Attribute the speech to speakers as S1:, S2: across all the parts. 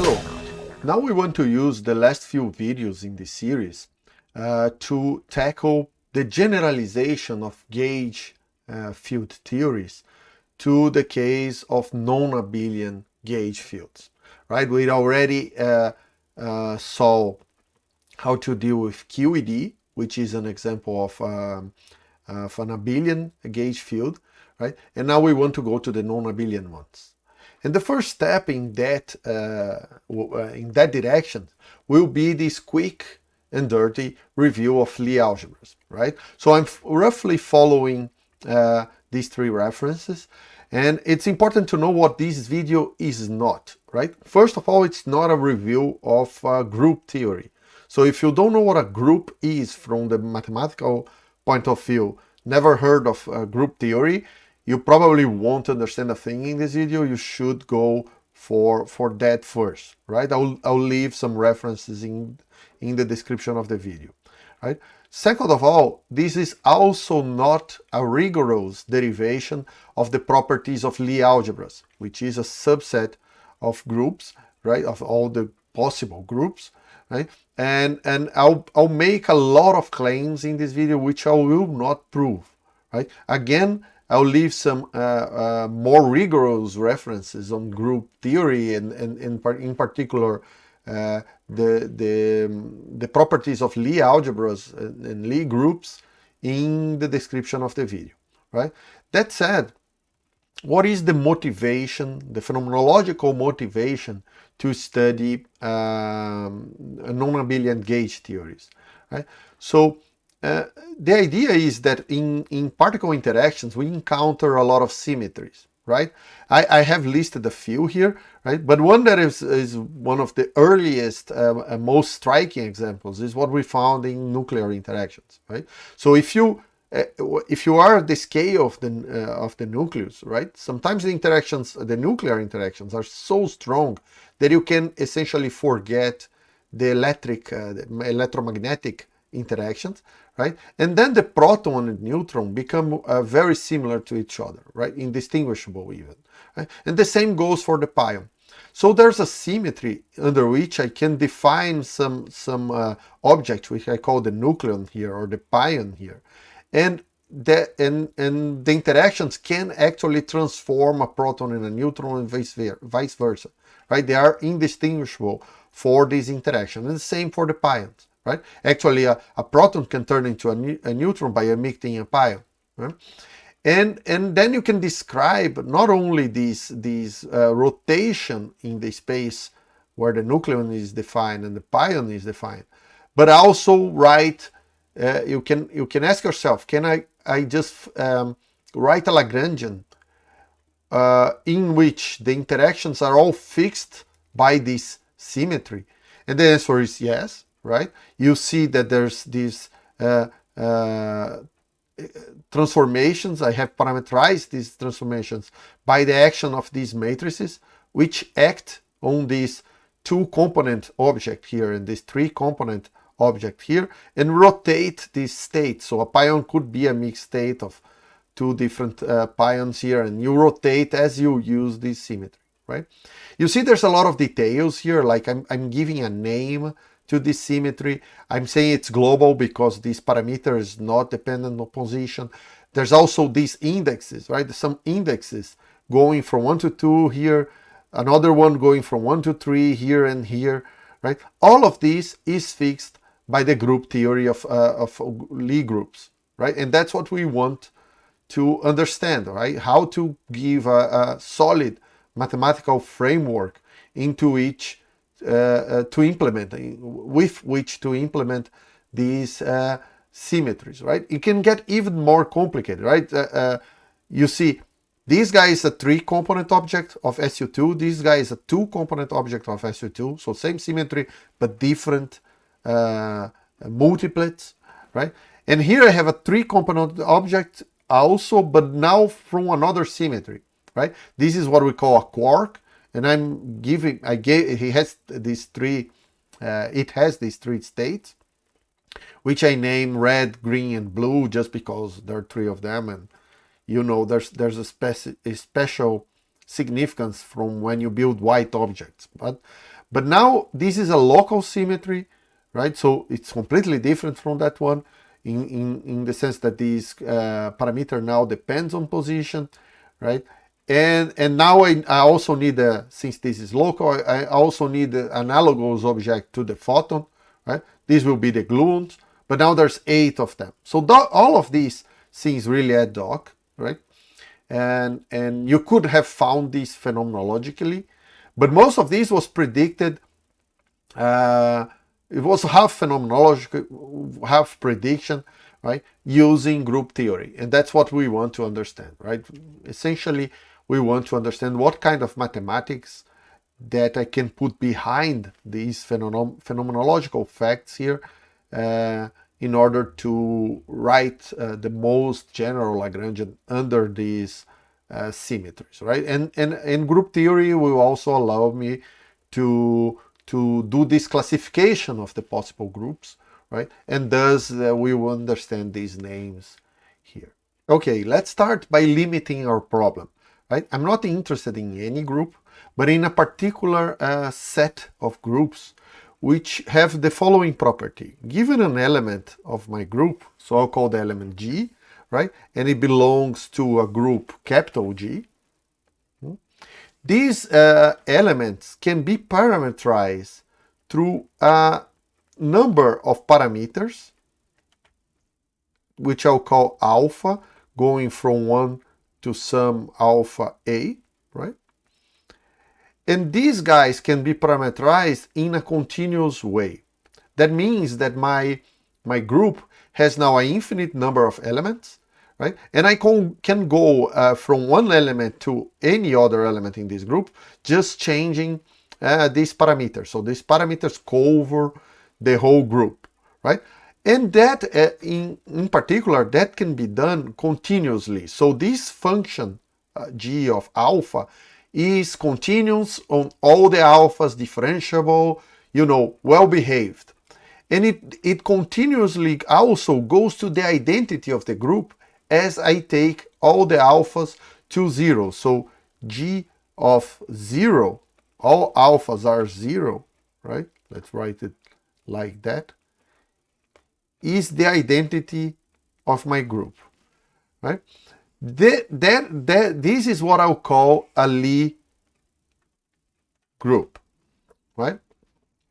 S1: Hello. Now we want to use the last few videos in this series to tackle the generalization of gauge field theories to the case of non-abelian gauge fields. Right? We already saw how to deal with QED, which is an example of an abelian gauge field, right? And now we want to go to the non-abelian ones. And the first step in that direction will be this quick and dirty review of Lie algebras, right? So I'm roughly following these three references, and it's important to know what this video is not, right? First of all, it's not a review of group theory. So if you don't know what a group is from the mathematical point of view, never heard of group theory, you probably won't understand a thing in this video. You should go for that first, right? I'll leave some references in the description of the video, right? Second of all, this is also not a rigorous derivation of the properties of Lie algebras, which is a subset of groups, right? Of all the possible groups, right? And I'll make a lot of claims in this video which I will not prove, right? Again, I'll leave some more rigorous references on group theory and in particular the properties of Lie algebras and Lie groups in the description of the video, right? That said, what is the motivation, the phenomenological motivation to study non-abelian gauge theories, right? So the idea is that in particle interactions we encounter a lot of symmetries, right? I have listed a few here, right? But one that is one of the earliest and most striking examples is what we found in nuclear interactions, right? So if you are the scale of the nucleus, right? Sometimes the nuclear interactions are so strong that you can essentially forget the electromagnetic interactions, right? And then the proton and neutron become very similar to each other, right? Indistinguishable even, right? And the same goes for the pion. So there's a symmetry under which I can define some object, which I call the nucleon here or the pion here, and the interactions can actually transform a proton and a neutron and vice versa, right? They are indistinguishable for this interaction, and the same for the pions, right? Actually, a proton can turn into a neutron by emitting a pion, right? And then you can describe not only this rotation in the space where the nucleon is defined and the pion is defined, but also write. You can ask yourself, can I just write a Lagrangian in which the interactions are all fixed by this symmetry? And the answer is yes, right? You see that there's these transformations. I have parameterized these transformations by the action of these matrices, which act on this two-component object here and this three-component object here and rotate this state. So a pion could be a mixed state of two different pions here, and you rotate as you use this symmetry, right? You see there's a lot of details here, like I'm giving a name to this symmetry. I'm saying it's global because this parameter is not dependent on position. There's also these indexes, right? Some indexes going from 1 to 2 here, another one going from 1 to 3 here and here, right? All of this is fixed by the group theory of Lie groups, right? And that's what we want to understand, right? How to give a solid mathematical framework into which to implement, with which to implement these symmetries, right? It can get even more complicated, right? You see, this guy is a three-component object of SU2. This guy is a two-component object of SU2. So same symmetry, but different multiplets, right? And here I have a three-component object also, but now from another symmetry, right? This is what we call a quark, and it has these three states, which I name red, green, and blue just because there are three of them, and you know there's a special significance from when you build white objects. But now this is a local symmetry, right? So it's completely different from that one in the sense that this parameter now depends on position, right? And now I also need, since this is local, I also need the analogous object to the photon, right? This will be the gluons, but now there's 8 of them. So all of these things really add hoc, right? And you could have found this phenomenologically, but most of this was predicted. It was half phenomenological, half prediction, right? Using group theory, and that's what we want to understand, right? Essentially, we want to understand what kind of mathematics that I can put behind these phenomenological facts here in order to write the most general Lagrangian under these symmetries, right? And group theory will also allow me to do this classification of the possible groups, right? And thus we will understand these names here. Okay, let's start by limiting our problem, right? I'm not interested in any group, but in a particular set of groups which have the following property. Given an element of my group, so I'll call the element G, right? And it belongs to a group capital G. These elements can be parameterized through a number of parameters, which I'll call alpha, going from 1 to some alpha A, right? And these guys can be parameterized in a continuous way. That means that my group has now an infinite number of elements, right? And I can go from one element to any other element in this group, just changing these parameters. So these parameters cover the whole group, right? And that, in particular, that can be done continuously. So this function, g of alpha, is continuous on all the alphas, differentiable, well behaved. And it continuously also goes to the identity of the group as I take all the alphas to 0. So g of 0, all alphas are 0, right? Let's write it like that, is the identity of my group, right? This is what I'll call a Lie group, right?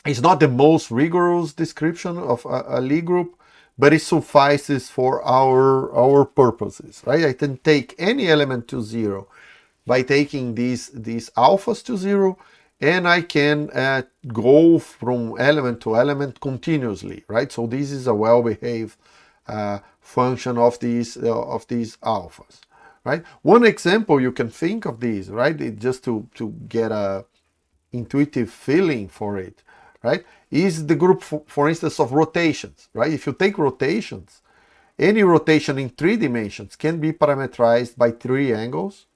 S1: It's not the most rigorous description of a Lie group, but it suffices for our purposes, right? I can take any element to 0 by taking these alphas to 0, and I can go from element to element continuously, right? So this is a well-behaved function of these alphas, right? One example you can think of these, right? Just to get a intuitive feeling for it, right? Is the group, for instance, of rotations, right? If you take rotations, any rotation in 3 dimensions can be parameterized by 3 angles,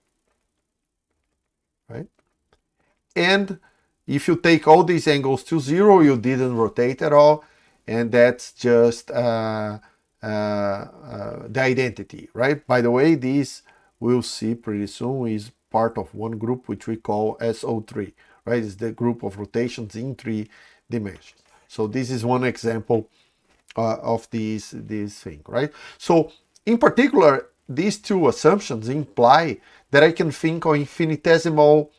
S1: right? And if you take all these angles to 0, you didn't rotate at all, and that's just the identity, right? By the way, this we'll see pretty soon is part of one group which we call SO3, right? It's the group of rotations in 3 dimensions. So this is one example of this thing, right? So in particular, these 2 assumptions imply that I can think of infinitesimal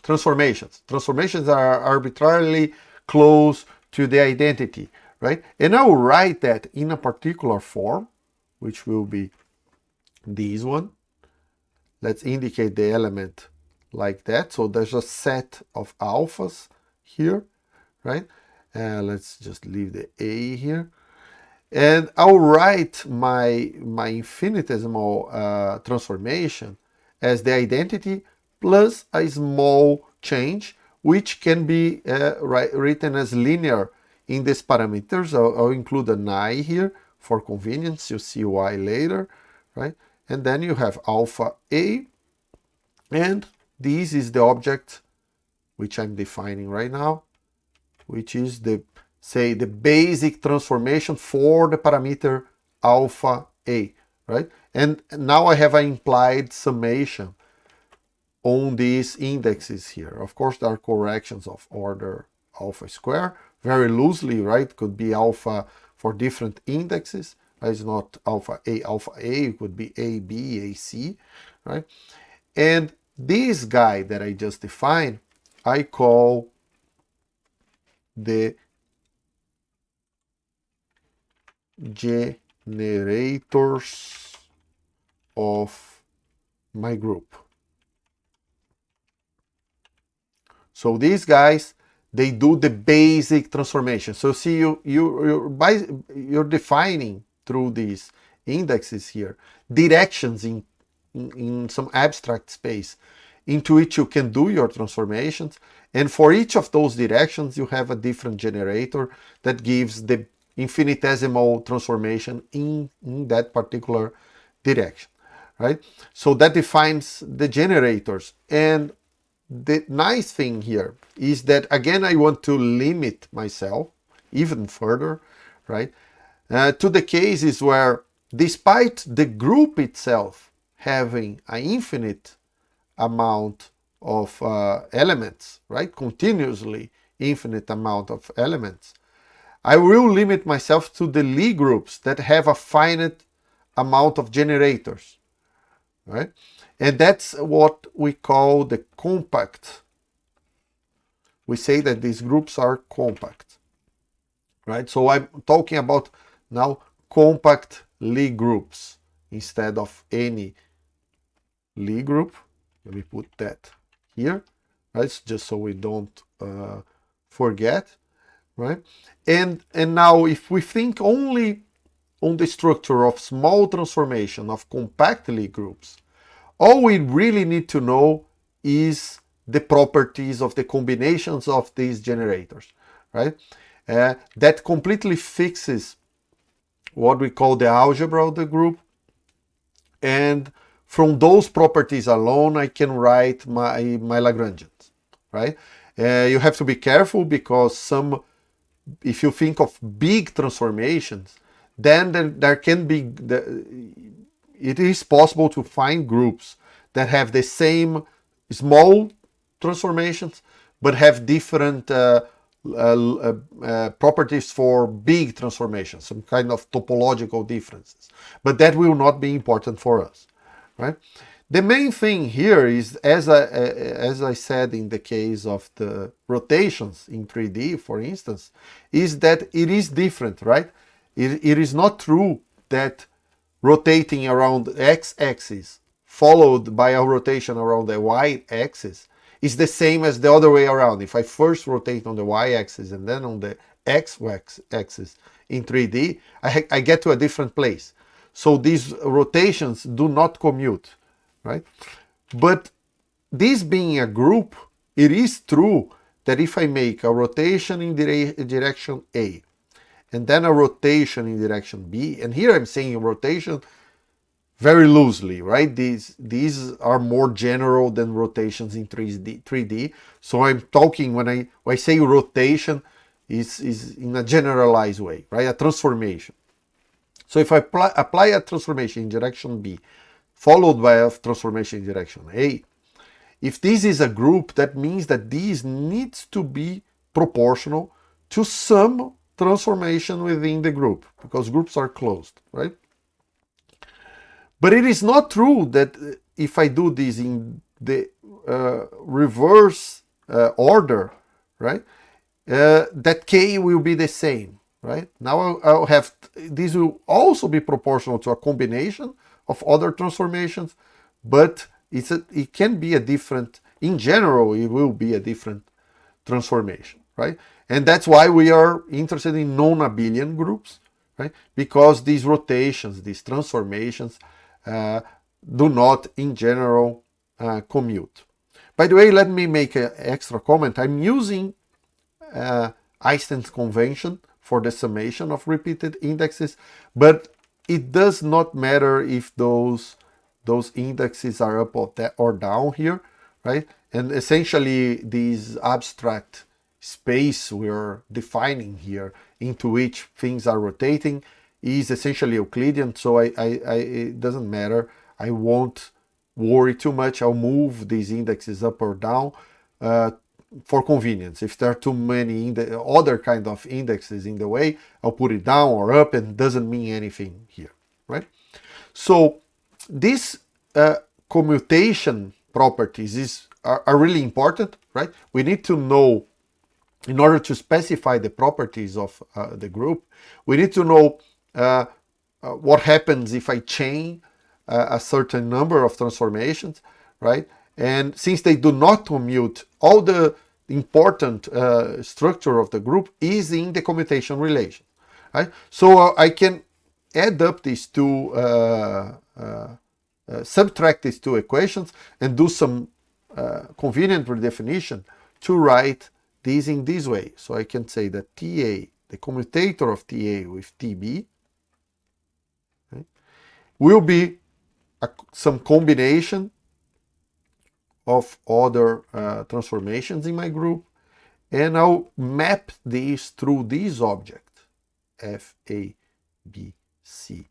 S1: transformations. Transformations are arbitrarily close to the identity, right? And I will write that in a particular form, which will be this one. Let's indicate the element like that. So there's a set of alphas here, right? Let's just leave the A here. And I'll write my infinitesimal transformation as the identity plus a small change, which can be written as linear in these parameters. I'll include an I here for convenience. You'll see why later, right? And then you have alpha A, and this is the object which I'm defining right now, which is the basic transformation for the parameter alpha A, right? And now I have an implied summation on these indexes here. Of course, there are corrections of order alpha square, very loosely, right? Could be alpha for different indexes. It's not alpha A, it could be A, B, A, C, right? And this guy that I just defined, I call the generators of my group. So these guys, they do the basic transformation. So see, you're defining through these indexes here directions in some abstract space into which you can do your transformations. And for each of those directions, you have a different generator that gives the infinitesimal transformation in that particular direction, right? So that defines the generators. And the nice thing here is that, again, I want to limit myself even further, right? To the cases where, despite the group itself having an infinite amount of elements, right? Continuously infinite amount of elements, I will limit myself to the Lie groups that have a finite amount of generators, right? And that's what we call the compact. We say that these groups are compact, right? So I'm talking about now compact Lie groups instead of any Lie group. Let me put that here, right? Just so we don't forget, right? And now if we think only on the structure of small transformation of compact Lie groups, all we really need to know is the properties of the combinations of these generators, right? That completely fixes what we call the algebra of the group. And from those properties alone, I can write my Lagrangians, right? You have to be careful because if you think of big transformations, then there can be, it is possible to find groups that have the same small transformations, but have different properties for big transformations, some kind of topological differences. But that will not be important for us, right? The main thing here is, as I said in the case of the rotations in 3D, for instance, is that it is different, right? It is not true that rotating around the x-axis followed by a rotation around the y-axis is the same as the other way around. If I first rotate on the y-axis and then on the x-axis in 3D, I get to a different place. So these rotations do not commute, right? But this being a group, it is true that if I make a rotation in direction A, and then a rotation in direction B, and here I'm saying a rotation very loosely, right? These are more general than rotations in 3D. So I'm talking, when I say rotation, is in a generalized way, right? A transformation. So if I apply a transformation in direction B, followed by a transformation in direction A, if this is a group, that means that this needs to be proportional to some transformation within the group, because groups are closed, right? But it is not true that if I do this in the reverse order, right, that k will be the same, right? Now I'll have, this will also be proportional to a combination of other transformations, but it can be a different, in general, it will be a different transformation, right? And that's why we are interested in non-abelian groups, right? Because these rotations, these transformations, do not, in general, commute. By the way, let me make an extra comment. I'm using Einstein's convention for the summation of repeated indexes, but it does not matter if those indexes are up or down here, right? And essentially, this abstract space we're defining here into which things are rotating is essentially Euclidean, so it doesn't matter. I won't worry too much. I'll move these indexes up or down for convenience. If there are too many other kind of indexes in the way, I'll put it down or up, and it doesn't mean anything here, right? So these commutation properties are really important, right? We need to know, in order to specify the properties of the group, we need to know what happens if I chain a certain number of transformations, right? And since they do not commute, all the important structure of the group is in the commutation relation, right? So I can add up these two, subtract these two equations and do some convenient redefinition to write these in this way. So I can say that TA, the commutator of TA with TB, right, will be some combination of other transformations in my group, and I'll map these through this object, F, A, B, C,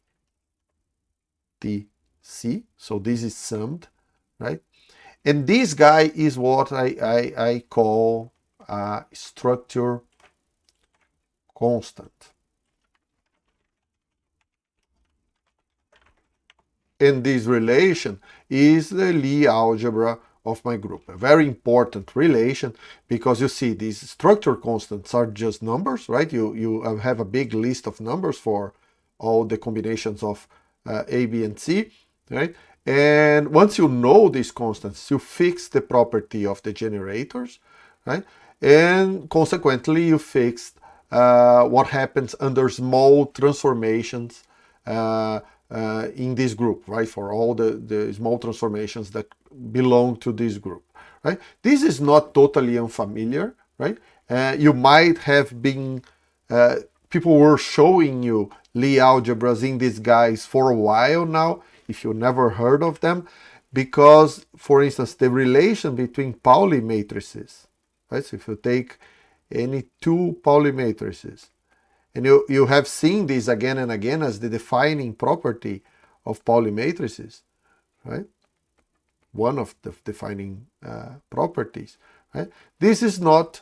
S1: T, C. So this is summed, right? And this guy is what I call a structure constant. And this relation is the Lie algebra of my group. A very important relation, because you see these structure constants are just numbers, right? You have a big list of numbers for all the combinations of A, B, and C, right? And once you know these constants, you fix the property of the generators, right? And consequently, you fix what happens under small transformations in this group, right? For all the small transformations that belong to this group, right? This is not totally unfamiliar, right? You might have been, people were showing you Lie algebras in these guys for a while now, if you never heard of them, because, for instance, the relation between Pauli matrices, right? So if you take any two Pauli matrices, and you have seen this again and again as the defining property of Pauli matrices, right? One of the defining properties, right? This is not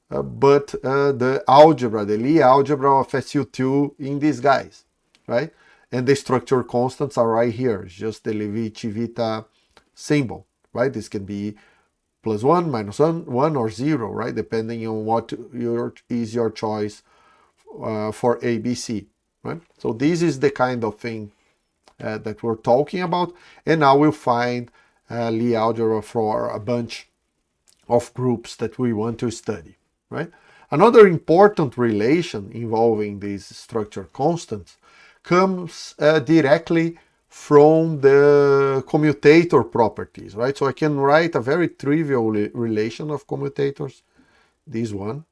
S1: but the algebra, the Lie algebra of SU2 in these guys, right? And the structure constants are right here. It's just the Levi-Civita symbol, right? This can be +1, -1, 1 or 0, right? Depending on what is your choice for ABC, right? So this is the kind of thing that we're talking about, and now we'll find Lie algebra for a bunch of groups that we want to study, right? Another important relation involving these structure constants comes directly from the commutator properties, right? So I can write a very trivial relation of commutators, this one.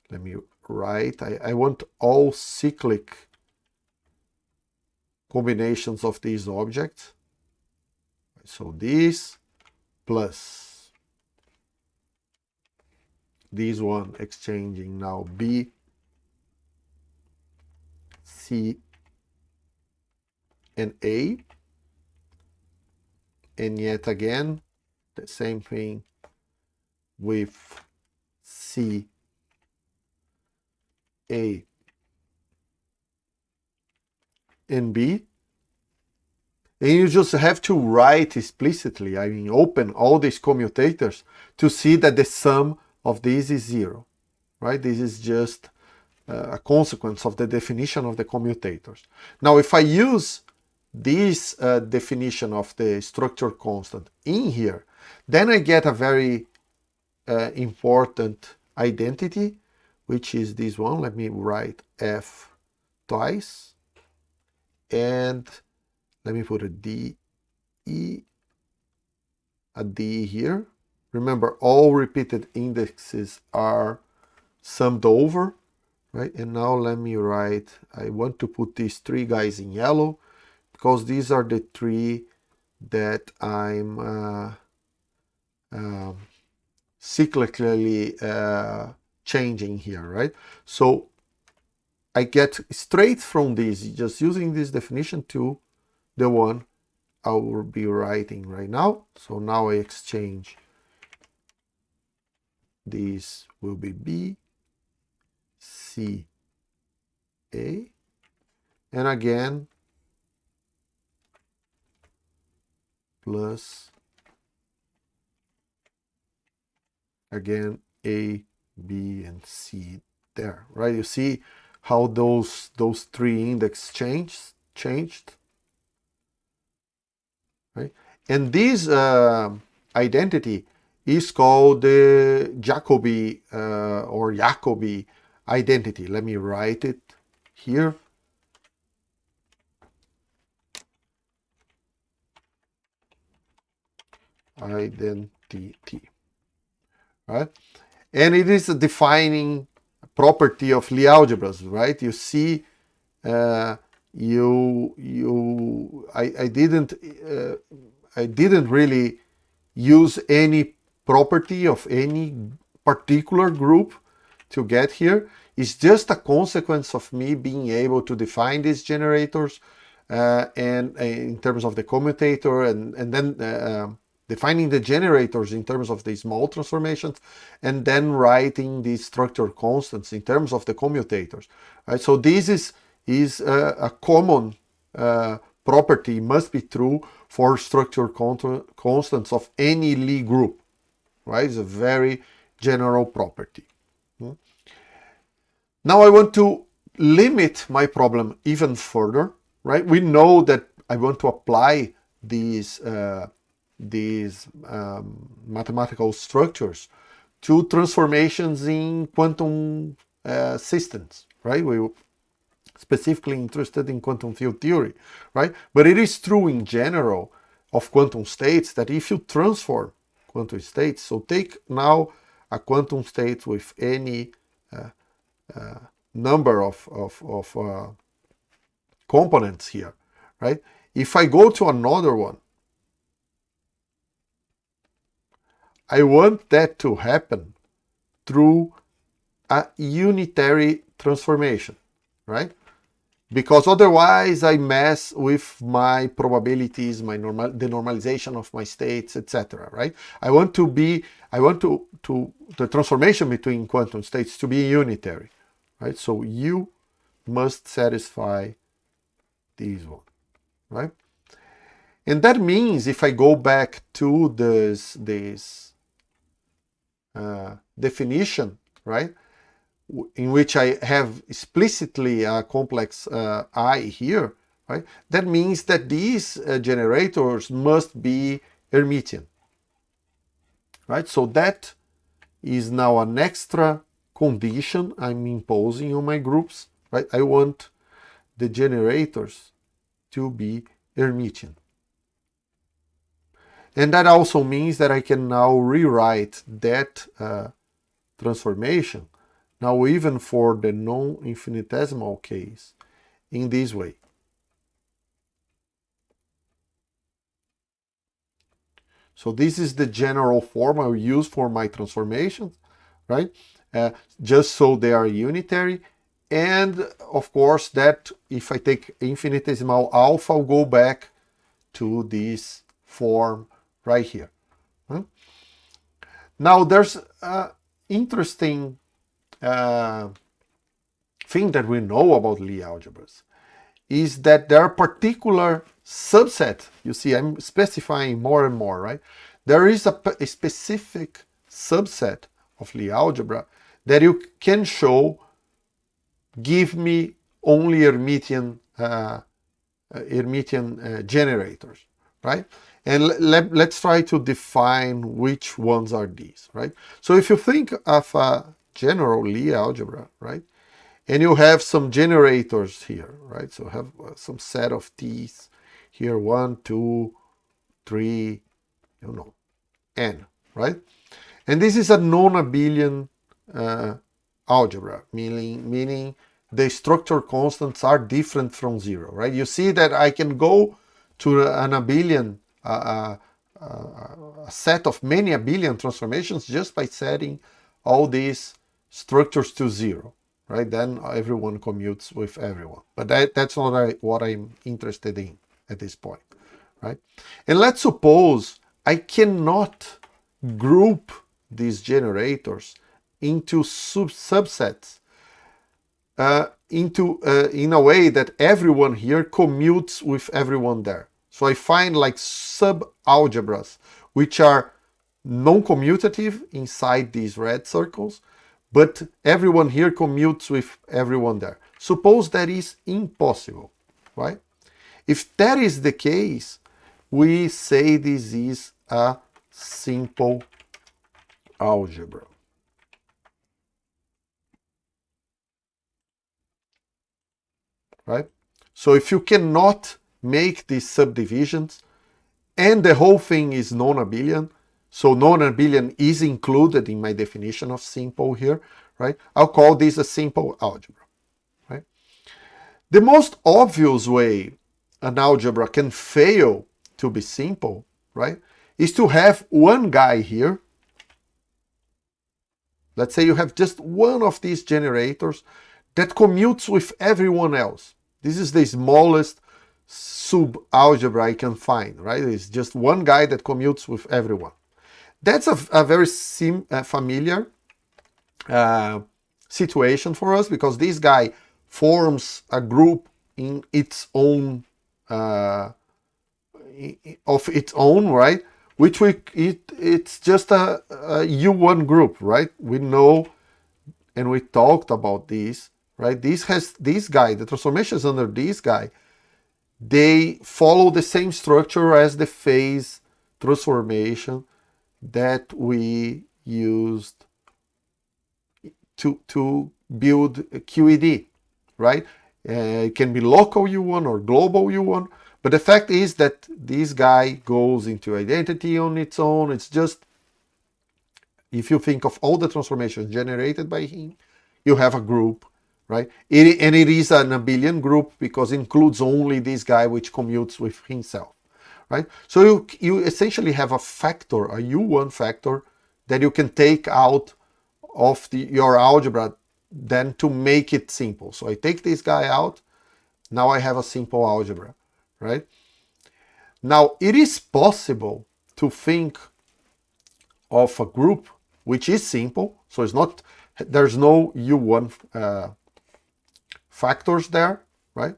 S1: Let me write, I want all cyclic combinations of these objects. So this plus this one exchanging now B, C, and A. And yet again, the same thing with C, A, and B. And you just have to write explicitly, I mean, open all these commutators to see that the sum of these is 0, right? This is just a consequence of the definition of the commutators. Now, if I use this definition of the structure constant in here, then I get a very important identity, which is this one. Let me write F twice, and let me put a D, E, a D here. Remember, all repeated indexes are summed over, right? And now let me write, I want to put these three guys in yellow, because these are the three that I'm cyclically changing here, right? So I get straight from this, just using this definition, to the one I will be writing right now. So now I exchange. This will be B, C, A, and again plus again A, B, and C there, right? You see how those three index changed, right? And this identity is called the Jacobi or Jacobi identity. Let me write it here. Identity, right? And it is a defining property of Lie algebras, right? You see, I didn't really use any property of any particular group to get here. It's just a consequence of me being able to define these generators and in terms of the commutator, and then defining the generators in terms of the small transformations, and then writing these structure constants in terms of the commutators. Right? So this is a common property, must be true for structure constants of any Lie group. Right? It's a very general property. Now I want to limit my problem even further. Right? We know that I want to apply these mathematical structures to transformations in quantum systems, right? We were specifically interested in quantum field theory, right? But it is true in general of quantum states that if you transform quantum states, so take now a quantum state with any number of components here, right? If I go to another one, I want that to happen through a unitary transformation, right? Because otherwise I mess with my probabilities, the normalization of my states, etc. Right? I want the transformation between quantum states to be unitary, right? So U must satisfy this one, right? And that means if I go back to this definition, right, in which I have explicitly a complex I here, right, that means that these generators must be Hermitian, right? So that is now an extra condition I'm imposing on my groups, right? I want the generators to be Hermitian. And that also means that I can now rewrite that transformation, now even for the non-infinitesimal case, in this way. So this is the general form I will use for my transformations, right? Just so they are unitary. And of course that if I take infinitesimal alpha, I'll go back to this form right here. Now there's an interesting thing that we know about Lie algebras is that there are particular subset. You see, I'm specifying more and more, right? There is a specific subset of Lie algebra that you can show give me only Hermitian generators, right? And let's try to define which ones are these, right? So if you think of a general Lie algebra, right, and you have some generators here, right? So have some set of T's here, 1, 2, 3, n, right? And this is a non-abelian algebra, meaning the structure constants are different from 0, right? You see that I can go to an abelian, a set of many abelian transformations just by setting all these structures to 0. Right, then everyone commutes with everyone. But that's not what I'm interested in at this point, right? And let's suppose I cannot group these generators into subsets in a way that everyone here commutes with everyone there. So I find like sub-algebras, which are non-commutative inside these red circles, but everyone here commutes with everyone there. Suppose that is impossible, right? If that is the case, we say this is a simple algebra. Right? So if you cannot make these subdivisions and the whole thing is non-abelian, so non-abelian is included in my definition of simple here, right? I'll call this a simple algebra, right? The most obvious way an algebra can fail to be simple, right, is to have one guy here. Let's say you have just one of these generators that commutes with everyone else. This is the smallest sub-algebra I can find, right? It's just one guy that commutes with everyone. That's a very familiar situation for us, because this guy forms a group in its own, of its own, right? Which it's just a U1 group, right? We know, and we talked about this, right? This guy, the transformations under this guy, they follow the same structure as the phase transformation that we used to build QED, right? It can be local U1 or global U1, but the fact is that this guy goes into identity on its own. It's just, if you think of all the transformations generated by him, you have a group, right? And it is an abelian group because it includes only this guy which commutes with himself, right? So you essentially have a factor, a U1 factor, that you can take out of your algebra then to make it simple. So I take this guy out, now I have a simple algebra, right? Now it is possible to think of a group which is simple, so it's not, there's no U1 factors there, right?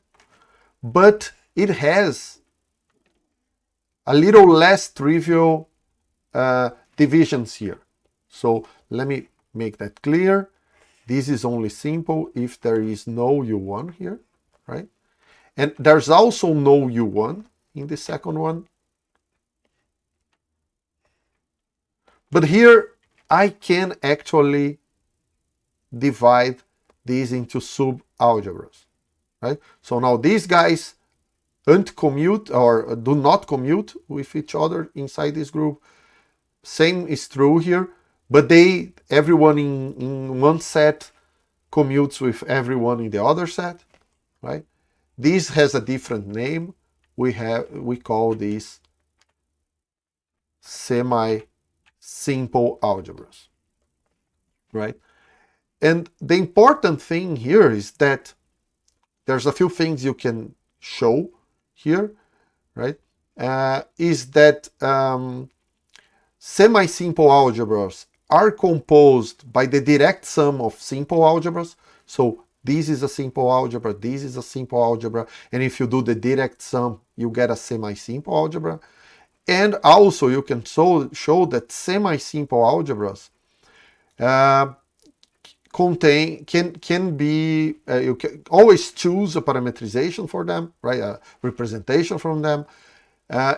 S1: But it has a little less trivial divisions here. So let me make that clear. This is only simple if there is no U1 here, right? And there's also no U1 in the second one. But here I can actually divide these into sub-algebras, right? So now these guys commute or do not commute with each other inside this group. Same is true here, but everyone in one set commutes with everyone in the other set, right? This has a different name. We call these semi-simple algebras, right? And the important thing here is that there's a few things you can show here, right? Is that semi-simple algebras are composed by the direct sum of simple algebras. So this is a simple algebra, this is a simple algebra, and if you do the direct sum, you get a semi-simple algebra. And also you can show that semi-simple algebras can be, you can always choose a parametrization for them, right? A representation from them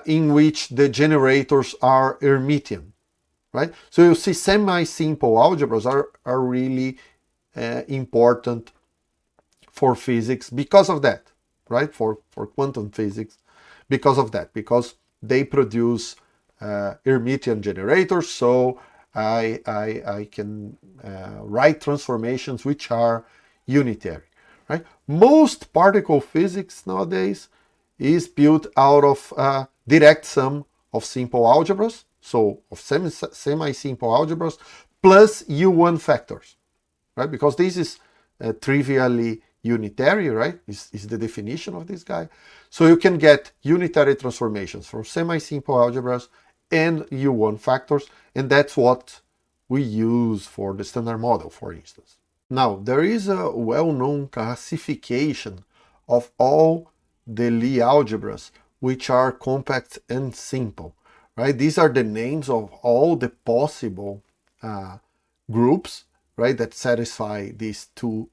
S1: in which the generators are Hermitian, right? So you see semi-simple algebras are really important for physics because of that, right? For quantum physics, because of that, because they produce Hermitian generators. So I can write transformations which are unitary, right? Most particle physics nowadays is built out of direct sum of simple algebras, so of semi-simple algebras plus U1 factors, right? Because this is trivially unitary, right? Is the definition of this guy. So you can get unitary transformations from semi-simple algebras and U1 factors, and that's what we use for the standard model, for instance. Now, there is a well-known classification of all the Lie algebras, which are compact and simple, right? These are the names of all the possible groups, right, that satisfy these two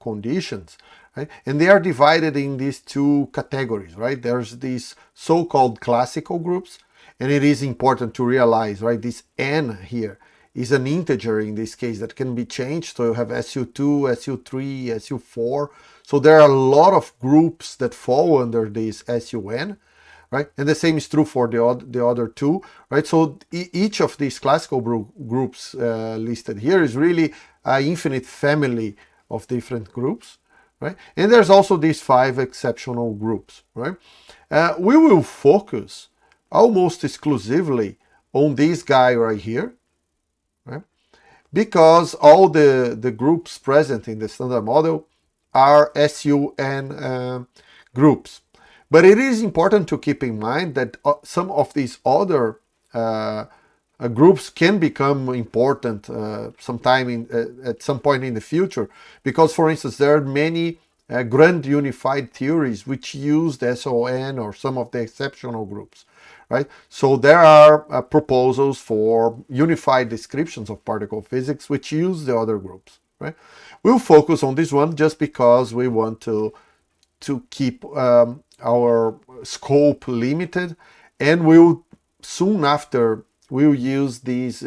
S1: conditions, right? And they are divided in these two categories, right? There's these so-called classical groups, and it is important to realize, right, this n here is an integer in this case that can be changed. So you have SU2, SU3, SU4. So there are a lot of groups that fall under this SUN, right? And the same is true for the other two, right? So each of these classical groups listed here is really an infinite family of different groups, right? And there's also these 5 exceptional groups, right? We will focus almost exclusively on this guy right here, right? Because all the groups present in the standard model are SUN groups. But it is important to keep in mind that some of these other groups can become important at some point in the future, because, for instance, there are many grand unified theories which use the SON or some of the exceptional groups, right? So there are proposals for unified descriptions of particle physics which use the other groups, right? We'll focus on this one just because we want to keep our scope limited, and we'll soon after we'll use these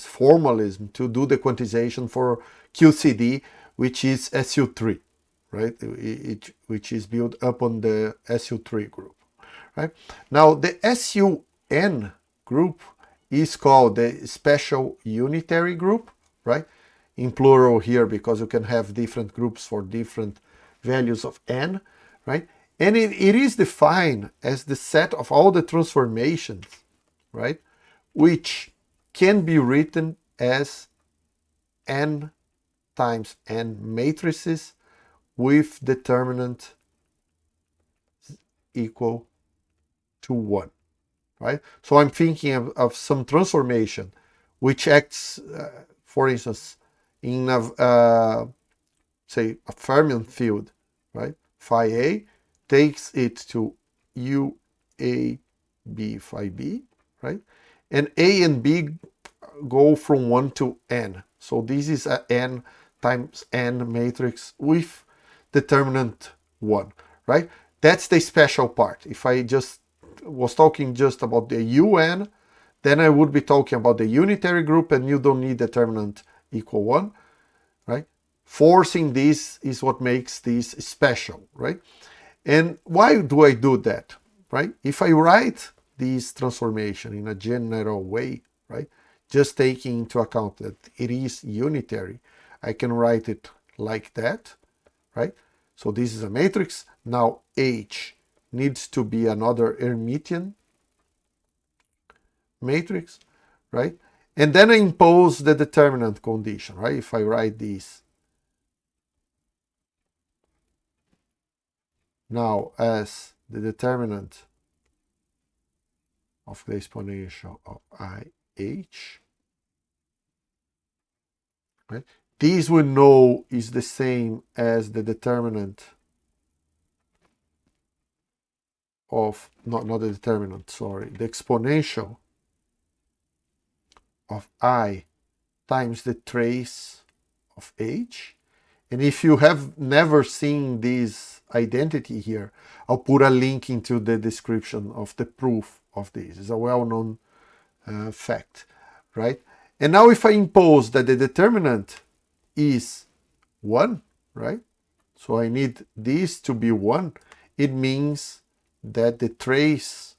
S1: formalism to do the quantization for QCD, which is SU3, right? Which is built upon the SU3 group, right? Now the SUN group is called the special unitary group, right? In plural here because you can have different groups for different values of n, right? And it is defined as the set of all the transformations, right, which can be written as n times n matrices with determinant equal to 1, right? So I'm thinking of some transformation which acts, for instance, in a, say, a fermion field, right? Phi A takes it to U A B phi B, right? And A and B go from 1 to n. So this is a n times n matrix with determinant 1, right? That's the special part. If I just was talking just about the UN, then I would be talking about the unitary group and you don't need determinant equal 1, right? Forcing this is what makes this special, right? And why do I do that, right? If I write this transformation in a general way, right, just taking into account that it is unitary, I can write it like that, right? So this is a matrix. Now H needs to be another Hermitian matrix, right? And then I impose the determinant condition, right? If I write this now as the determinant of the exponential of IH, right? This we know is the same as the determinant of, not the determinant, sorry, the exponential of I times the trace of H. And if you have never seen this identity here, I'll put a link into the description of the proof of this. It's a well-known fact, right? And now if I impose that the determinant is 1, right? So I need this to be 1. It means that the trace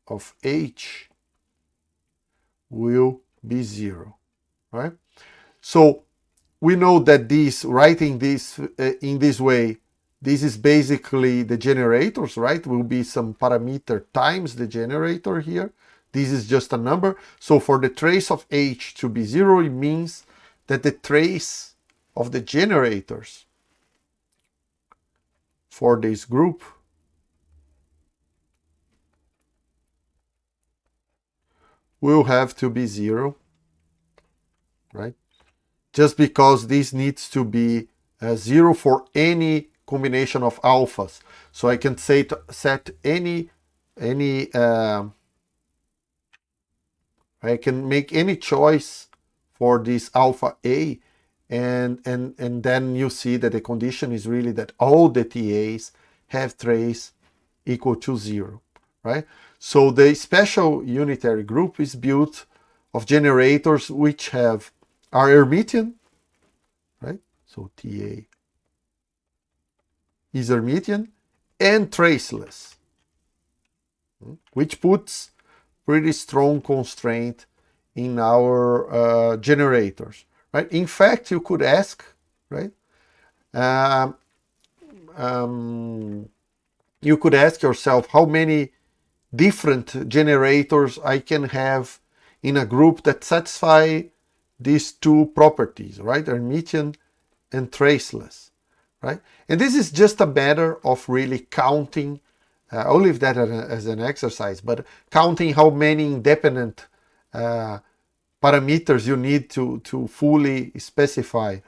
S1: of H will be 0, right? So we know that this, writing this in this way, this is basically the generators, right? Will be some parameter times the generator here. This is just a number. So for the trace of H to be 0, it means that the trace of the generators for this group will have to be 0, right? Just because this needs to be 0 for any combination of alphas. So I can say to set any I can make any choice for this alpha A, and then you see that the condition is really that all the TAs have trace equal to 0, right? So the special unitary group is built of generators which are Hermitian, right? So TA is Hermitian and traceless, which puts pretty strong constraint in our generators, right? In fact, you could ask, right? You could ask yourself how many different generators I can have in a group that satisfy these two properties, right? Hermitian and traceless, right? And this is just a matter of really counting. I'll leave that as an exercise, but counting how many independent parameters you need to fully specify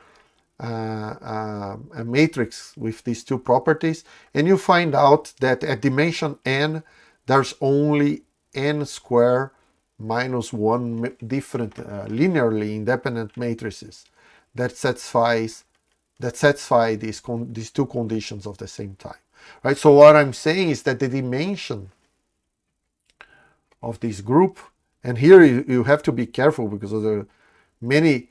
S1: a matrix with these two properties, and you find out that at dimension n there's only n squared minus 1 different linearly independent matrices that satisfy these two conditions of the same time, right? So what I'm saying is that the dimension of this group, and here you have to be careful because there are many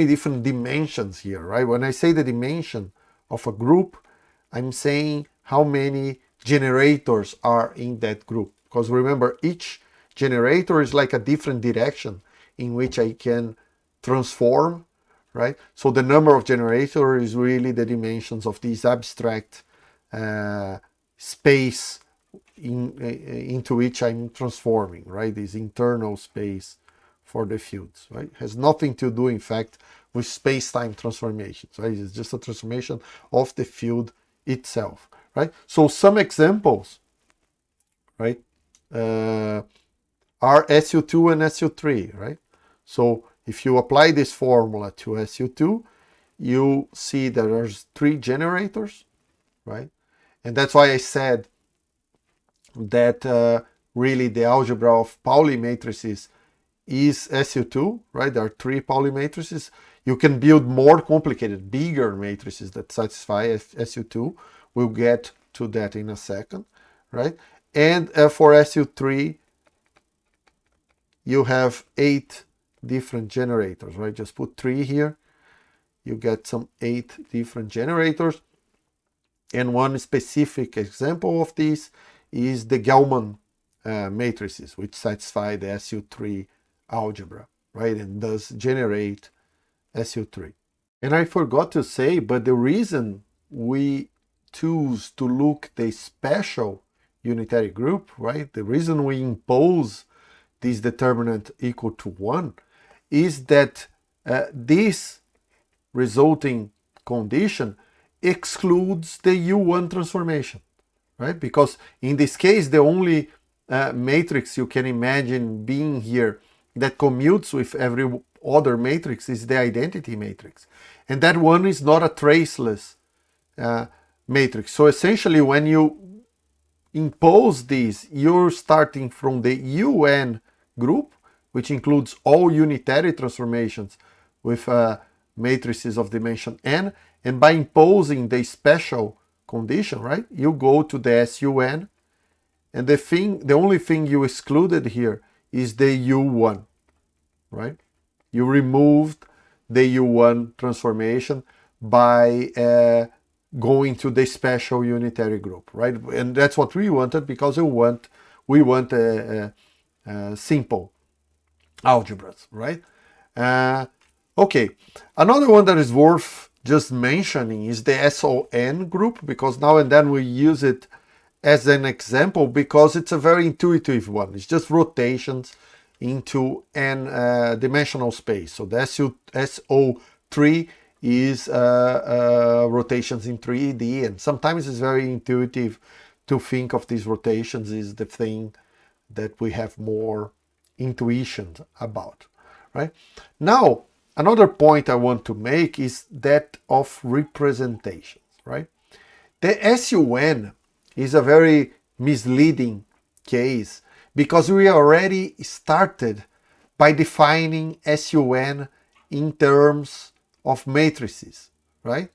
S1: different dimensions here, right? When I say the dimension of a group, I'm saying how many generators are in that group. Because remember, each generator is like a different direction in which I can transform, right? So the number of generators is really the dimensions of this abstract space into which I'm transforming, right? This internal space for the fields, right? It has nothing to do, in fact, with space-time transformations, right? It's just a transformation of the field itself, right? So some examples, right, are SU2 and SU3, right? So if you apply this formula to SU2, you see that there's 3 generators, right? And that's why I said that really the algebra of Pauli matrices is SU2, right? There are 3 Pauli matrices. You can build more complicated, bigger matrices that satisfy SU2. We'll get to that in a second, right? And for SU3, you have 8 different generators, right? Just put 3 here. You get some 8 different generators. And one specific example of this is the Gell-Mann matrices, which satisfy the SU3 algebra, right? And thus generate SU3. And I forgot to say, but the reason we choose to look the special unitary group, right? The reason we impose this determinant equal to 1 is that this resulting condition excludes the U1 transformation, right? Because in this case, the only matrix you can imagine being here that commutes with every other matrix is the identity matrix. And that one is not a traceless matrix. So essentially, when you impose this, you're starting from the UN group, which includes all unitary transformations with matrices of dimension n, and by imposing the special condition, right, you go to the SUN, and the only thing you excluded here is the U1, right? You removed the U1 transformation by going to the special unitary group, right? And that's what we wanted, because we want simple algebras, right? Okay, another one that is worth just mentioning is the SON group, because now and then we use it as an example because it's a very intuitive one. It's just rotations into n dimensional space. So the SO3 is rotations in 3D, and sometimes it's very intuitive to think of these rotations is the thing that we have more intuition about, right? Now, another point I want to make is that of representations, right? The SUN is a very misleading case because we already started by defining SUN in terms of matrices, right?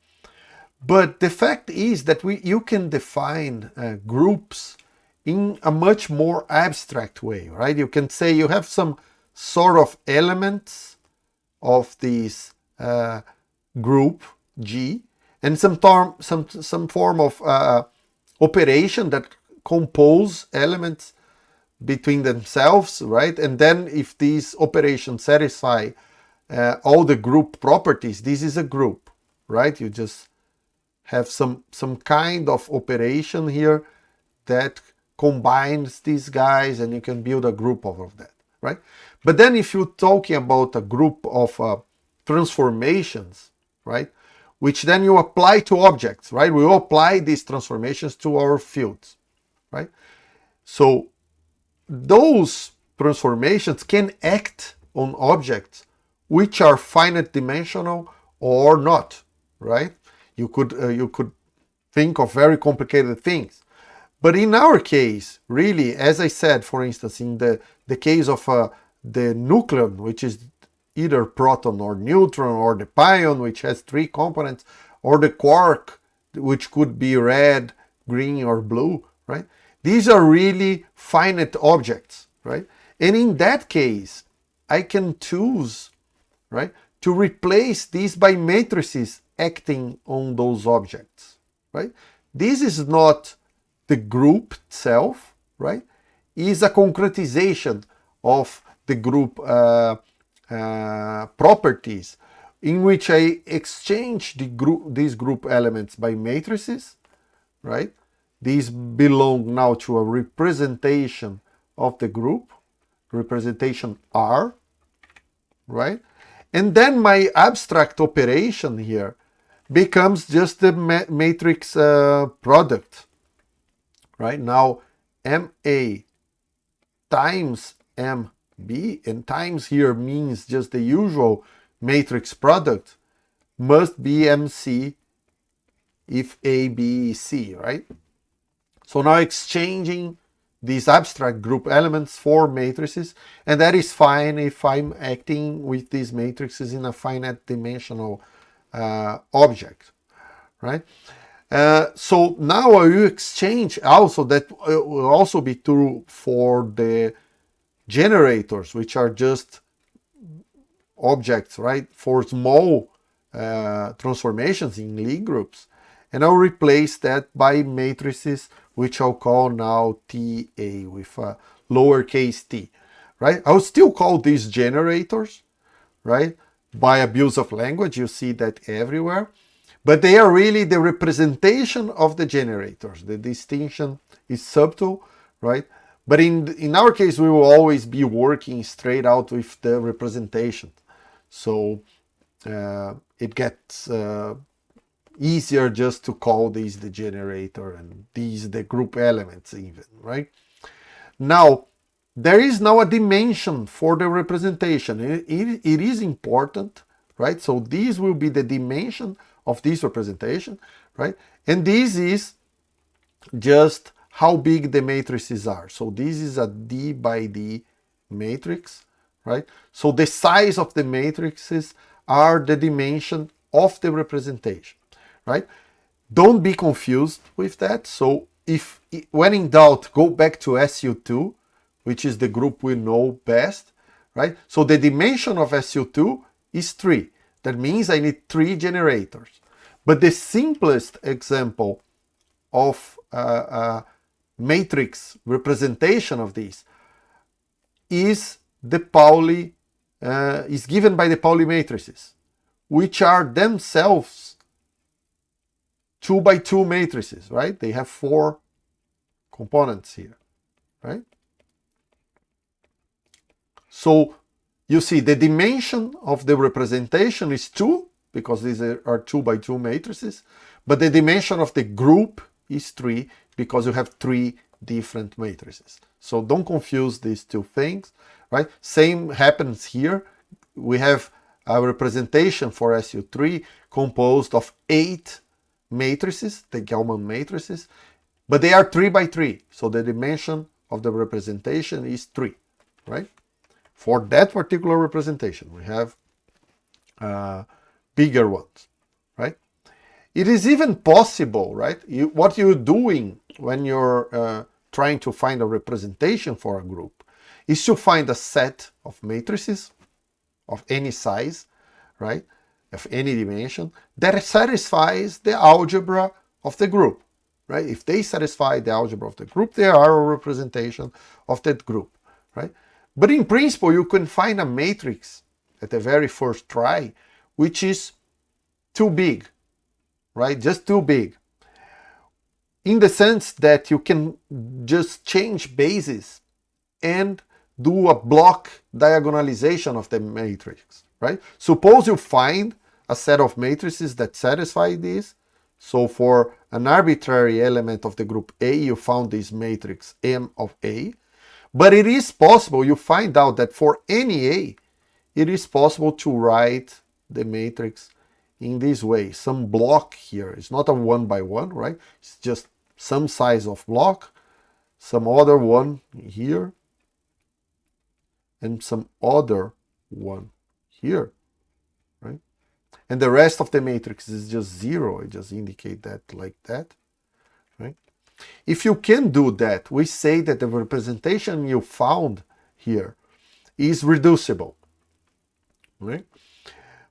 S1: But the fact is that you can define groups in a much more abstract way, right? You can say you have some sort of elements of this group G and some form of operation that compose elements between themselves, right? And then if these operations satisfy all the group properties, this is a group, right? You just have some kind of operation here that combines these guys, and you can build a group of that, right? But then if you're talking about a group of transformations, right, which then you apply to objects, right? We will apply these transformations to our fields, right? So those transformations can act on objects which are finite dimensional or not, right? You could think of very complicated things. But in our case, really, as I said, for instance, in the case of the nucleon, which is either proton or neutron, or the pion, which has 3 components, or the quark, which could be red, green, or blue, right? These are really finite objects, right? And in that case, I can choose, right, to replace these by matrices acting on those objects, right? This is not the group itself, right? Is a concretization of the group properties in which I exchange these group elements by matrices, right? These belong now to a representation of the group, representation R, right? And then my abstract operation here becomes just the matrix product, right? Now MA times MB, and times here means just the usual matrix product, must be MC if A, B, C, right? So now exchanging these abstract group elements for matrices, and that is fine if I'm acting with these matrices in a finite dimensional object, right? So now I will exchange also, that will also be true for the generators, which are just objects, right, for small transformations in Lie groups, and I'll replace that by matrices, which I'll call now TA with a lowercase t, right? I'll still call these generators, right? By abuse of language, you see that everywhere, but they are really the representation of the generators. The distinction is subtle, right? But in our case, we will always be working straight out with the representation. So it gets easier just to call these the generator and these the group elements even, right? Now, there is now a dimension for the representation. It is important, right? So these will be the dimension of this representation, right? And this is just how big the matrices are. So this is a D by D matrix, right? So the size of the matrices are the dimension of the representation, right? Don't be confused with that. So if when in doubt, go back to SU2, which is the group we know best, right? So the dimension of SU2 is 3. That means I need 3 generators. But the simplest example of matrix representation of this is the Pauli, is given by the Pauli matrices, which are themselves 2 by 2 matrices, right? They have 4 components here, right? So you see the dimension of the representation is 2, because these are 2 by 2 matrices, but the dimension of the group is 3 because you have 3 different matrices. So don't confuse these two things, right? Same happens here. We have a representation for SU3 composed of 8 matrices, the Gell-Mann matrices, but they are 3 by 3. So the dimension of the representation is 3, right? For that particular representation, we have bigger ones, right? It is even possible, right? What you're doing when you're trying to find a representation for a group is to find a set of matrices of any size, right? Of any dimension that satisfies the algebra of the group, right? If they satisfy the algebra of the group, they are a representation of that group, right? But in principle, you can find a matrix at the very first try, which is too big, right? Just too big. In the sense that you can just change bases and do a block diagonalization of the matrix, right? Suppose you find a set of matrices that satisfy this. So for an arbitrary element of the group A, you found this matrix M of A. But it is possible, you find out that for any A, it is possible to write the matrix in this way. Some block here. It's not a 1 by 1, right? It's just some size of block, some other one here, and some other one here, right? And the rest of the matrix is just 0. I just indicate that like that, right? If you can do that, we say that the representation you found here is reducible, right?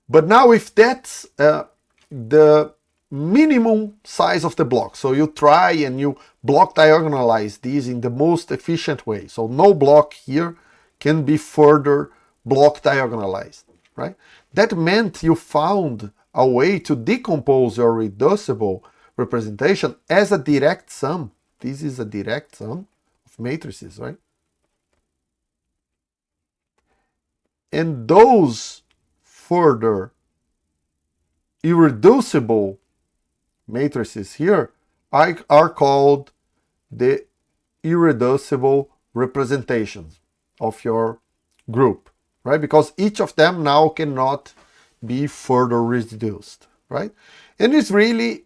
S1: But now if that's the minimum size of the block, so you try and you block diagonalize these in the most efficient way, so no block here can be further block diagonalized, right? That meant you found a way to decompose your reducible representation as a direct sum. This is a direct sum of matrices, right? And those further irreducible matrices here are called the irreducible representations of your group, right? Because each of them now cannot be further reduced, right? And it's really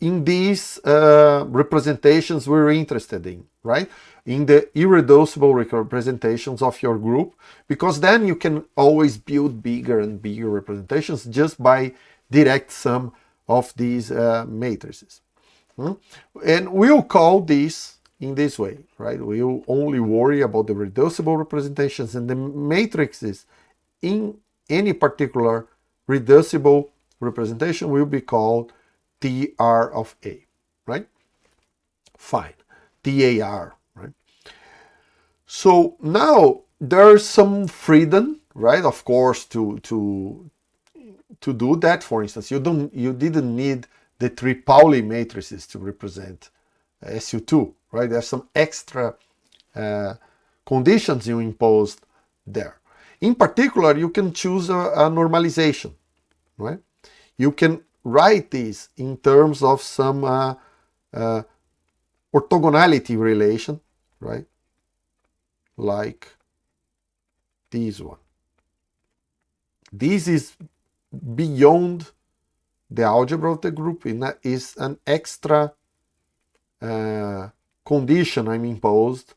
S1: in these representations we're interested in, right? In the irreducible representations of your group, because then you can always build bigger and bigger representations just by direct sum of these matrices. And we'll call this in this way, right? We'll only worry about the reducible representations, and the matrices in any particular reducible representation will be called TR of A, right? Fine, TAR, right? So now there's some freedom, right? Of course, to do that. For instance, you didn't need the 3 Pauli matrices to represent SU2, right? There's some extra conditions you imposed there. In particular, you can choose a normalization, right? You can write this in terms of some orthogonality relation, right? Like this one. This is beyond the algebra of the group, is an extra condition I'm imposed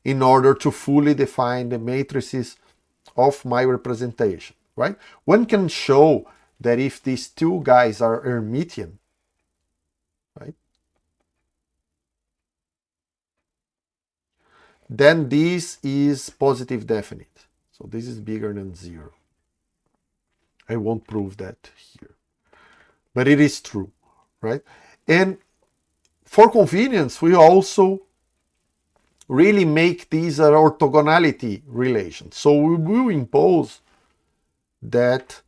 S1: in order to fully define the matrices of my representation, right? One can show that if these two guys are Hermitian, right, then this is positive definite. So this is bigger than 0. I won't prove that here, but it is true, right? And for convenience, we also really make these an orthogonality relation. So we will impose that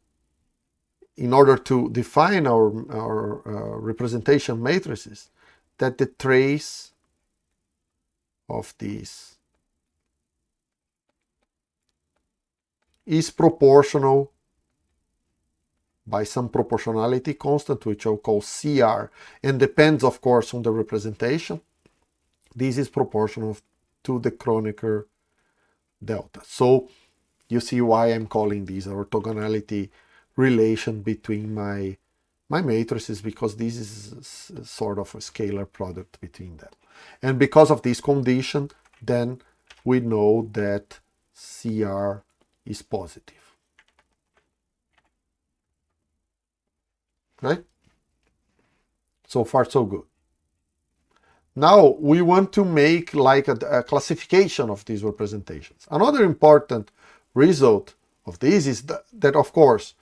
S1: in order to define our representation matrices, that the trace of this is proportional by some proportionality constant, which I'll call CR, and depends, of course, on the representation. This is proportional to the Kronecker delta. So you see why I'm calling this orthogonality relation between my matrices, because this is sort of a scalar product between them. And because of this condition, then we know that CR is positive. Right? So far, so good. Now we want to make like a classification of these representations. Another important result of this is that of course,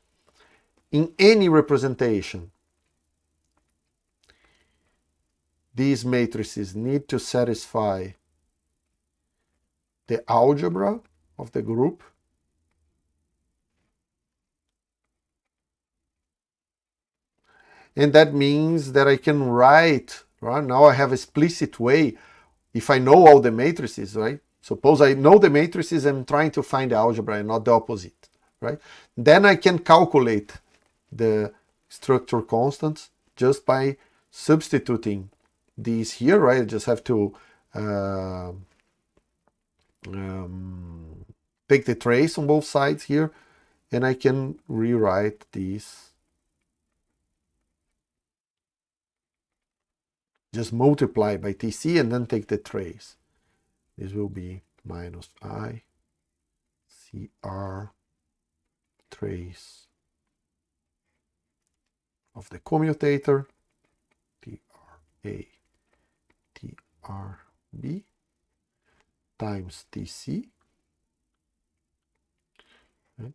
S1: in any representation, these matrices need to satisfy the algebra of the group. And that means that I can write, right? Now I have an explicit way, if I know all the matrices, right? Suppose I know the matrices and I'm trying to find the algebra and not the opposite, right? Then I can calculate the structure constants just by substituting these here, right? I just have to take the trace on both sides here, and I can rewrite these. Just multiply by TC and then take the trace. This will be minus I CR trace of the commutator TRA TRB times TC. Okay.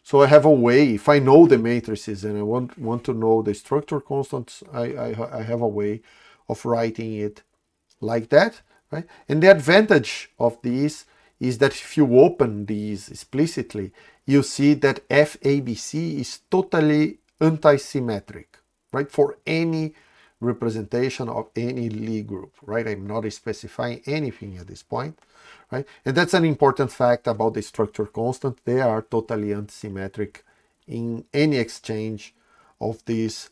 S1: So I have a way, if I know the matrices and I want to know the structure constants, I have a way of writing it like that, right? And the advantage of this is that if you open these explicitly, you see that FABC is totally anti-symmetric, right? For any representation of any Lie group, right? I'm not specifying anything at this point, right? And that's an important fact about the structure constant. They are totally anti-symmetric in any exchange of these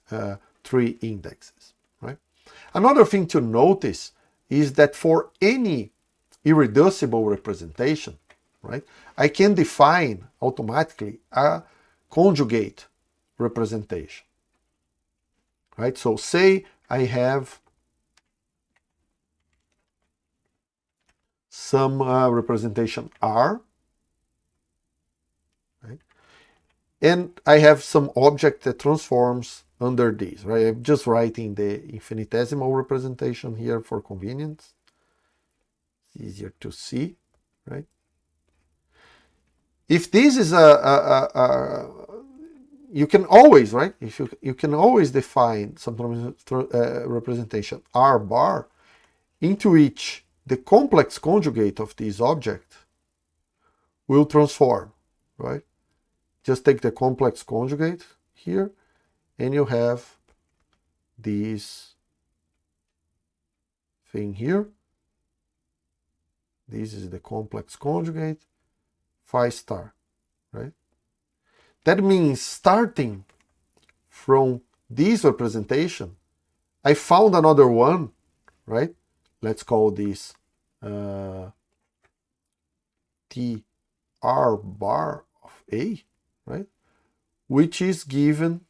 S1: three indexes, right? Another thing to notice is that for any irreducible representation, right, I can define automatically a conjugate representation, right? So say I have some representation R, right? And I have some object that transforms under this, right? I'm just writing the infinitesimal representation here for convenience. It's easier to see, right? If this is you can always, right? If you can always define some representation R bar into which the complex conjugate of this object will transform, right? Just take the complex conjugate here, and you have this thing here. This is the complex conjugate, phi star, right? That means starting from this representation, I found another one, right? Let's call this T R bar of A, right? Which is given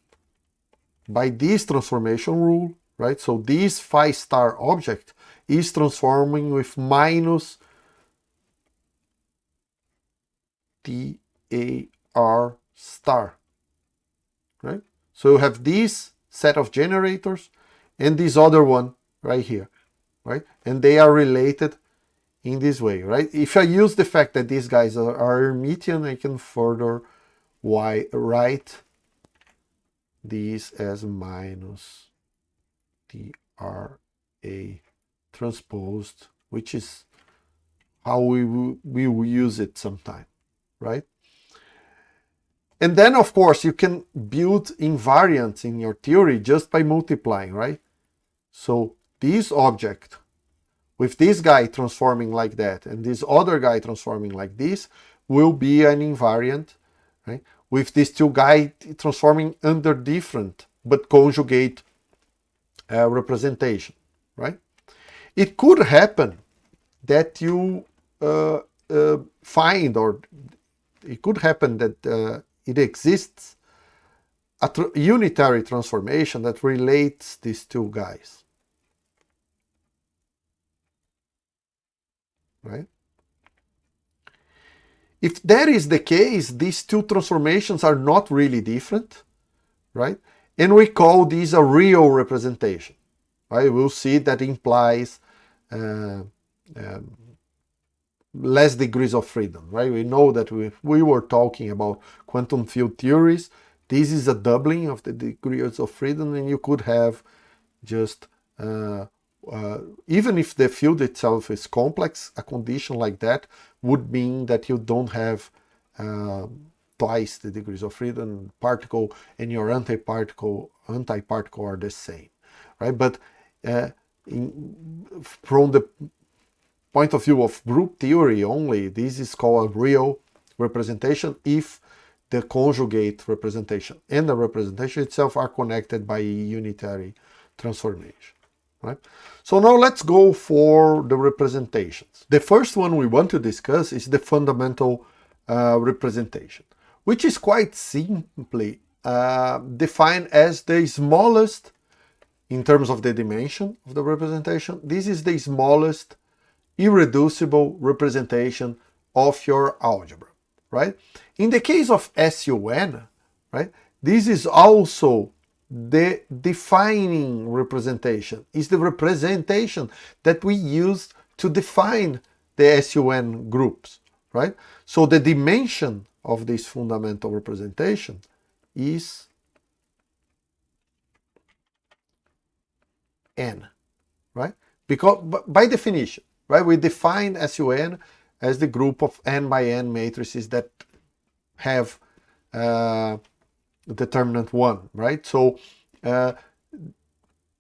S1: by this transformation rule, right? So this phi star object is transforming with minus TAR star, right? So you have this set of generators and this other one right here, right? And they are related in this way, right? If I use the fact that these guys are Hermitian, I can further write these as minus TRA transposed, which is how we will use it sometime, right? And then, of course, you can build invariants in your theory just by multiplying, right? So this object with this guy transforming like that and this other guy transforming like this will be an invariant, right? with these two guys transforming under different but conjugate representation, right? It could happen that you find, or it could happen that it exists a unitary transformation that relates these two guys, right? If that is the case, these two transformations are not really different, right? And we call these a real representation, right? We'll see that implies less degrees of freedom, right? We know that we were talking about quantum field theories. This is a doubling of the degrees of freedom, and you could have just, even if the field itself is complex, a condition like that would mean that you don't have twice the degrees of freedom. Particle and your antiparticle are the same, right? But from the point of view of group theory only, this is called a real representation if the conjugate representation and the representation itself are connected by a unitary transformation, right? So now let's go for the representations. The first one we want to discuss is the fundamental representation, which is quite simply defined as the smallest, in terms of the dimension of the representation, this is the smallest irreducible representation of your algebra, right? In the case of SUN, right, this is also the defining representation, is the representation that we use to define the SUN groups, right? So the dimension of this fundamental representation is n, right? Because by definition, right, we define SUN as the group of n by n matrices that have determinant 1, right? So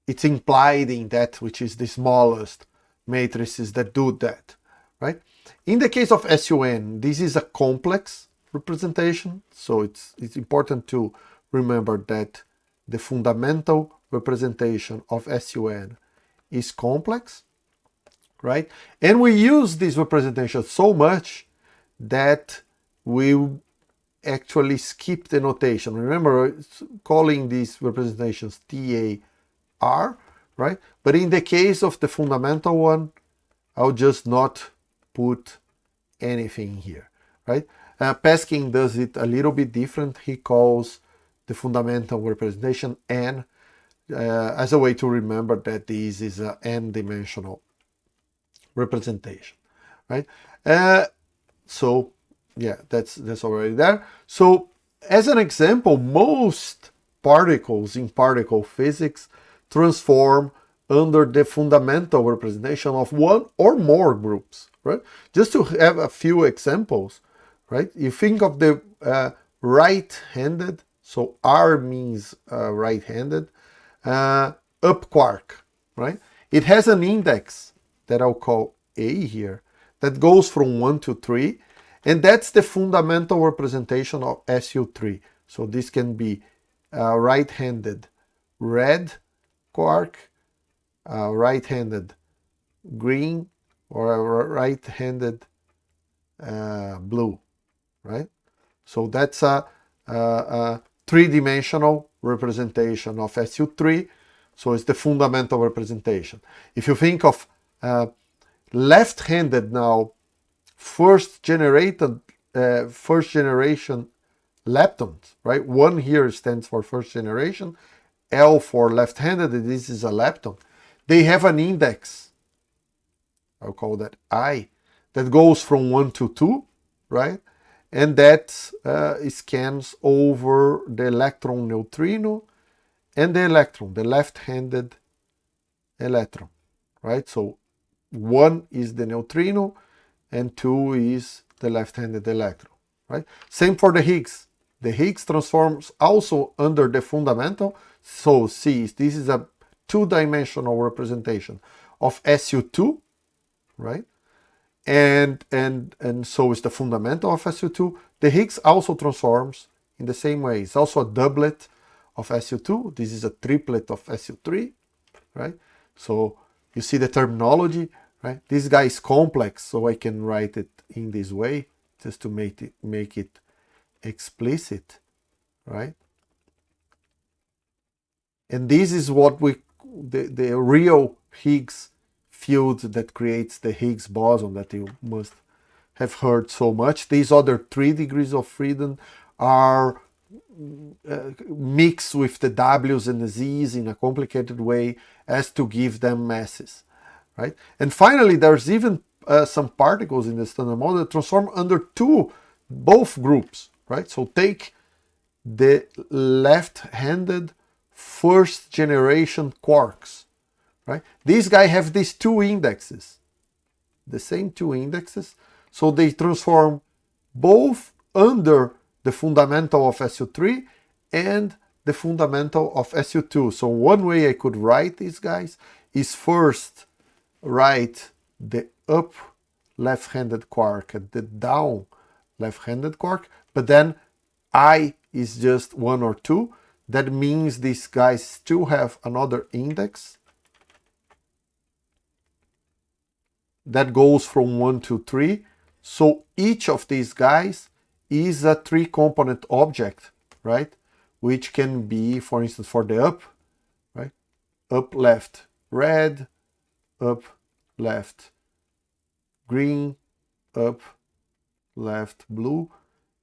S1: it's implied in that which is the smallest matrices that do that, right? In the case of SUN, this is a complex representation, so it's important to remember that the fundamental representation of SUN is complex, right? And we use this representation so much that we actually skip the notation. Remember, calling these representations TAR, right? But in the case of the fundamental one, I'll just not put anything here, right? Peskin does it a little bit different. He calls the fundamental representation N as a way to remember that this is an n-dimensional representation, right? So yeah, that's already there. So as an example, most particles in particle physics transform under the fundamental representation of one or more groups, right? Just to have a few examples, right? You think of the right-handed, so R means right-handed, up quark, right? It has an index that I'll call A here that goes from 1 to 3, and that's the fundamental representation of SU3. So this can be right-handed red quark, right-handed green, or right-handed blue, right? So that's a three-dimensional representation of SU3. So it's the fundamental representation. If you think of left-handed now, first generation leptons, right? 1 here stands for first generation, L for left-handed, this is a lepton. They have an index, I'll call that I, that goes from 1 to 2, right? And that scans over the electron neutrino and the electron, the left-handed electron, right? So 1 is the neutrino and 2 is the left-handed electron, right? Same for the Higgs. The Higgs transforms also under the fundamental. So see, this is a two-dimensional representation of SU2, right? And so is the fundamental of SU2. The Higgs also transforms in the same way. It's also a doublet of SU2. This is a triplet of SU3, right? So you see the terminology, right? This guy is complex, so I can write it in this way just to make it explicit, right? And this is what the real Higgs field that creates the Higgs boson that you must have heard so much. These other 3 degrees of freedom are mixed with the W's and the Z's in a complicated way as to give them masses, right? And finally, there's even some particles in the standard model that transform under both groups, right? So take the left-handed first generation quarks, right? These guys have these 2 indexes, the same 2 indexes, so they transform both under the fundamental of SU3 and the fundamental of SU2. So one way I could write these guys is first write the up left-handed quark and the down left-handed quark, but then I is just 1 or 2. That means these guys still have another index that goes from 1 to 3. So each of these guys is a 3-component object, right? Which can be, for instance, for the up, right? Up left red, up left green, up left blue,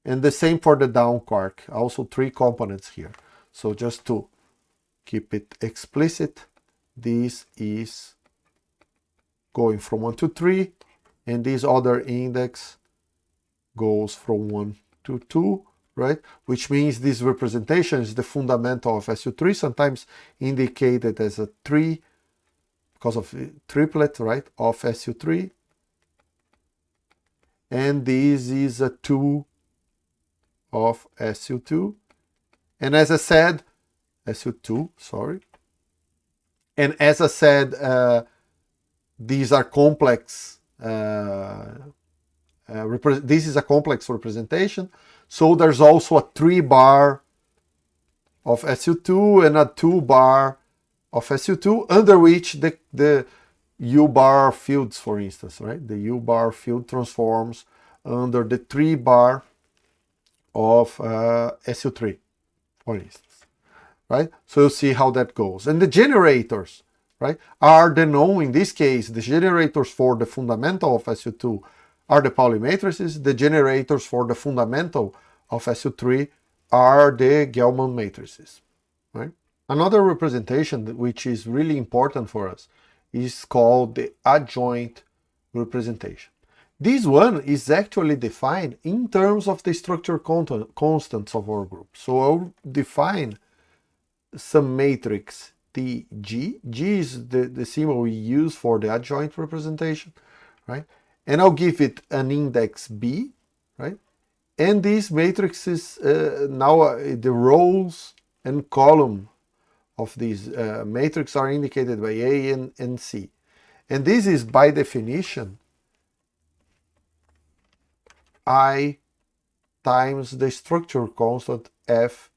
S1: and the same for the down quark, also 3 components here. So just to keep it explicit, this is going from 1 to 3, and this other index goes from 1 to 2, right? Which means this representation is the fundamental of SU3, sometimes indicated as a 3 because of triplet, right, of SU3. And this is a 2 of SU2. And as I said, SU2, sorry. And as I said, these are complex. This is a complex representation. So there's also a 3 bar of SU2 and a 2 bar of SU2, under which the U bar fields, for instance, right? The U bar field transforms under the 3 bar of SU3, for instance, right? So you see how that goes. And the generators, right, are the known, in this case, the generators for the fundamental of SU2 are the Pauli matrices. The generators for the fundamental of SU3 are the Gelman matrices, right? Another representation which is really important for us is called the adjoint representation. This one is actually defined in terms of the structure constants of our group. So I'll define some matrix TG. G is the symbol we use for the adjoint representation, right? And I'll give it an index B, right? And these matrices, now the rows and column of these matrix are indicated by A and C. And this is by definition I times the structure constant F,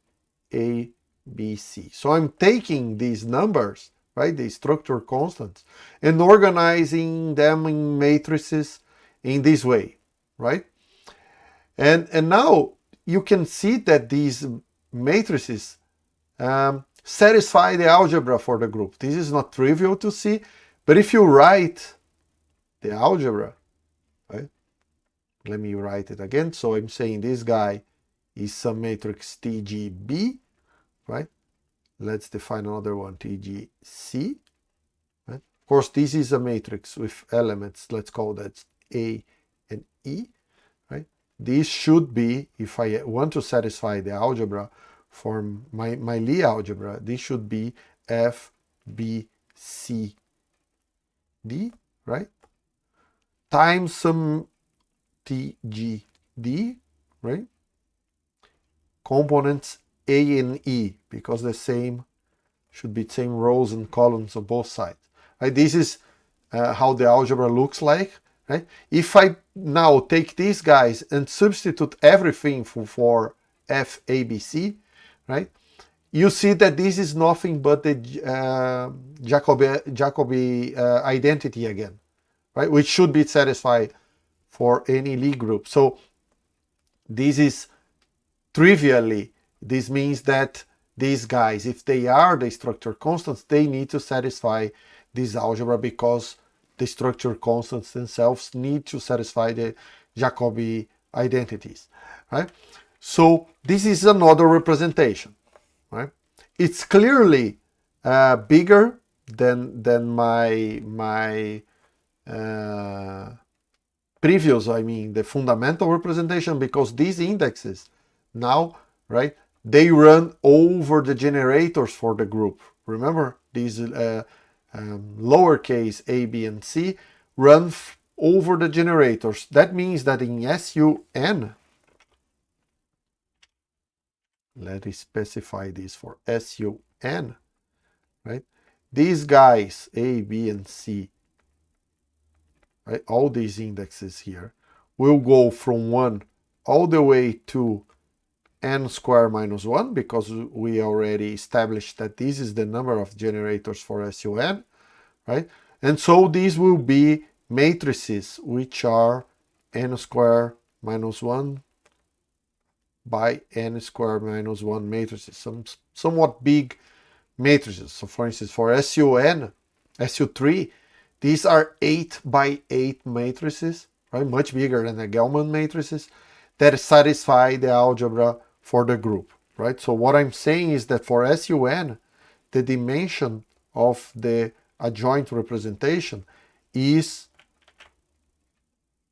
S1: A, B, C. So I'm taking these numbers, right, the structure constants, and organizing them in matrices in this way, right? And now you can see that these matrices satisfy the algebra for the group. This is not trivial to see, but if you write the algebra, right? Let me write it again. So I'm saying this guy is some matrix TGB, right? Let's define another one, TGC. Right? Of course, this is a matrix with elements, let's call that A and E, right? This should be, if I want to satisfy the algebra for my Lie algebra, this should be F, B, C, D, right? Times some TGD, right? Components A and E, because the same should be same rows and columns on both sides. Right? This is how the algebra looks like. Right? If I now take these guys and substitute everything for FABC, right? You see that this is nothing but the Jacobi identity again, right? Which should be satisfied for any Lie group. So this is trivially, this means that these guys, if they are the structure constants, they need to satisfy this algebra because the structure constants themselves need to satisfy the Jacobi identities, right? So this is another representation, right? It's clearly bigger than my previous, I mean, the fundamental representation, because these indexes now, right, they run over the generators for the group. Remember, these lowercase a, b, and c run over the generators. That means that in SUN, let me specify this for SUN, right? These guys, A, B, and C, right? All these indexes here will go from 1 all the way to n squared minus 1, because we already established that this is the number of generators for SUN, right? And so these will be matrices which are n squared minus 1 by n squared minus 1 matrices, somewhat big matrices. So for instance, for SUN, SU3, these are 8 by 8 matrices, right? Much bigger than the Gell-Mann matrices that satisfy the algebra for the group, right? So what I'm saying is that for SUN, the dimension of the adjoint representation is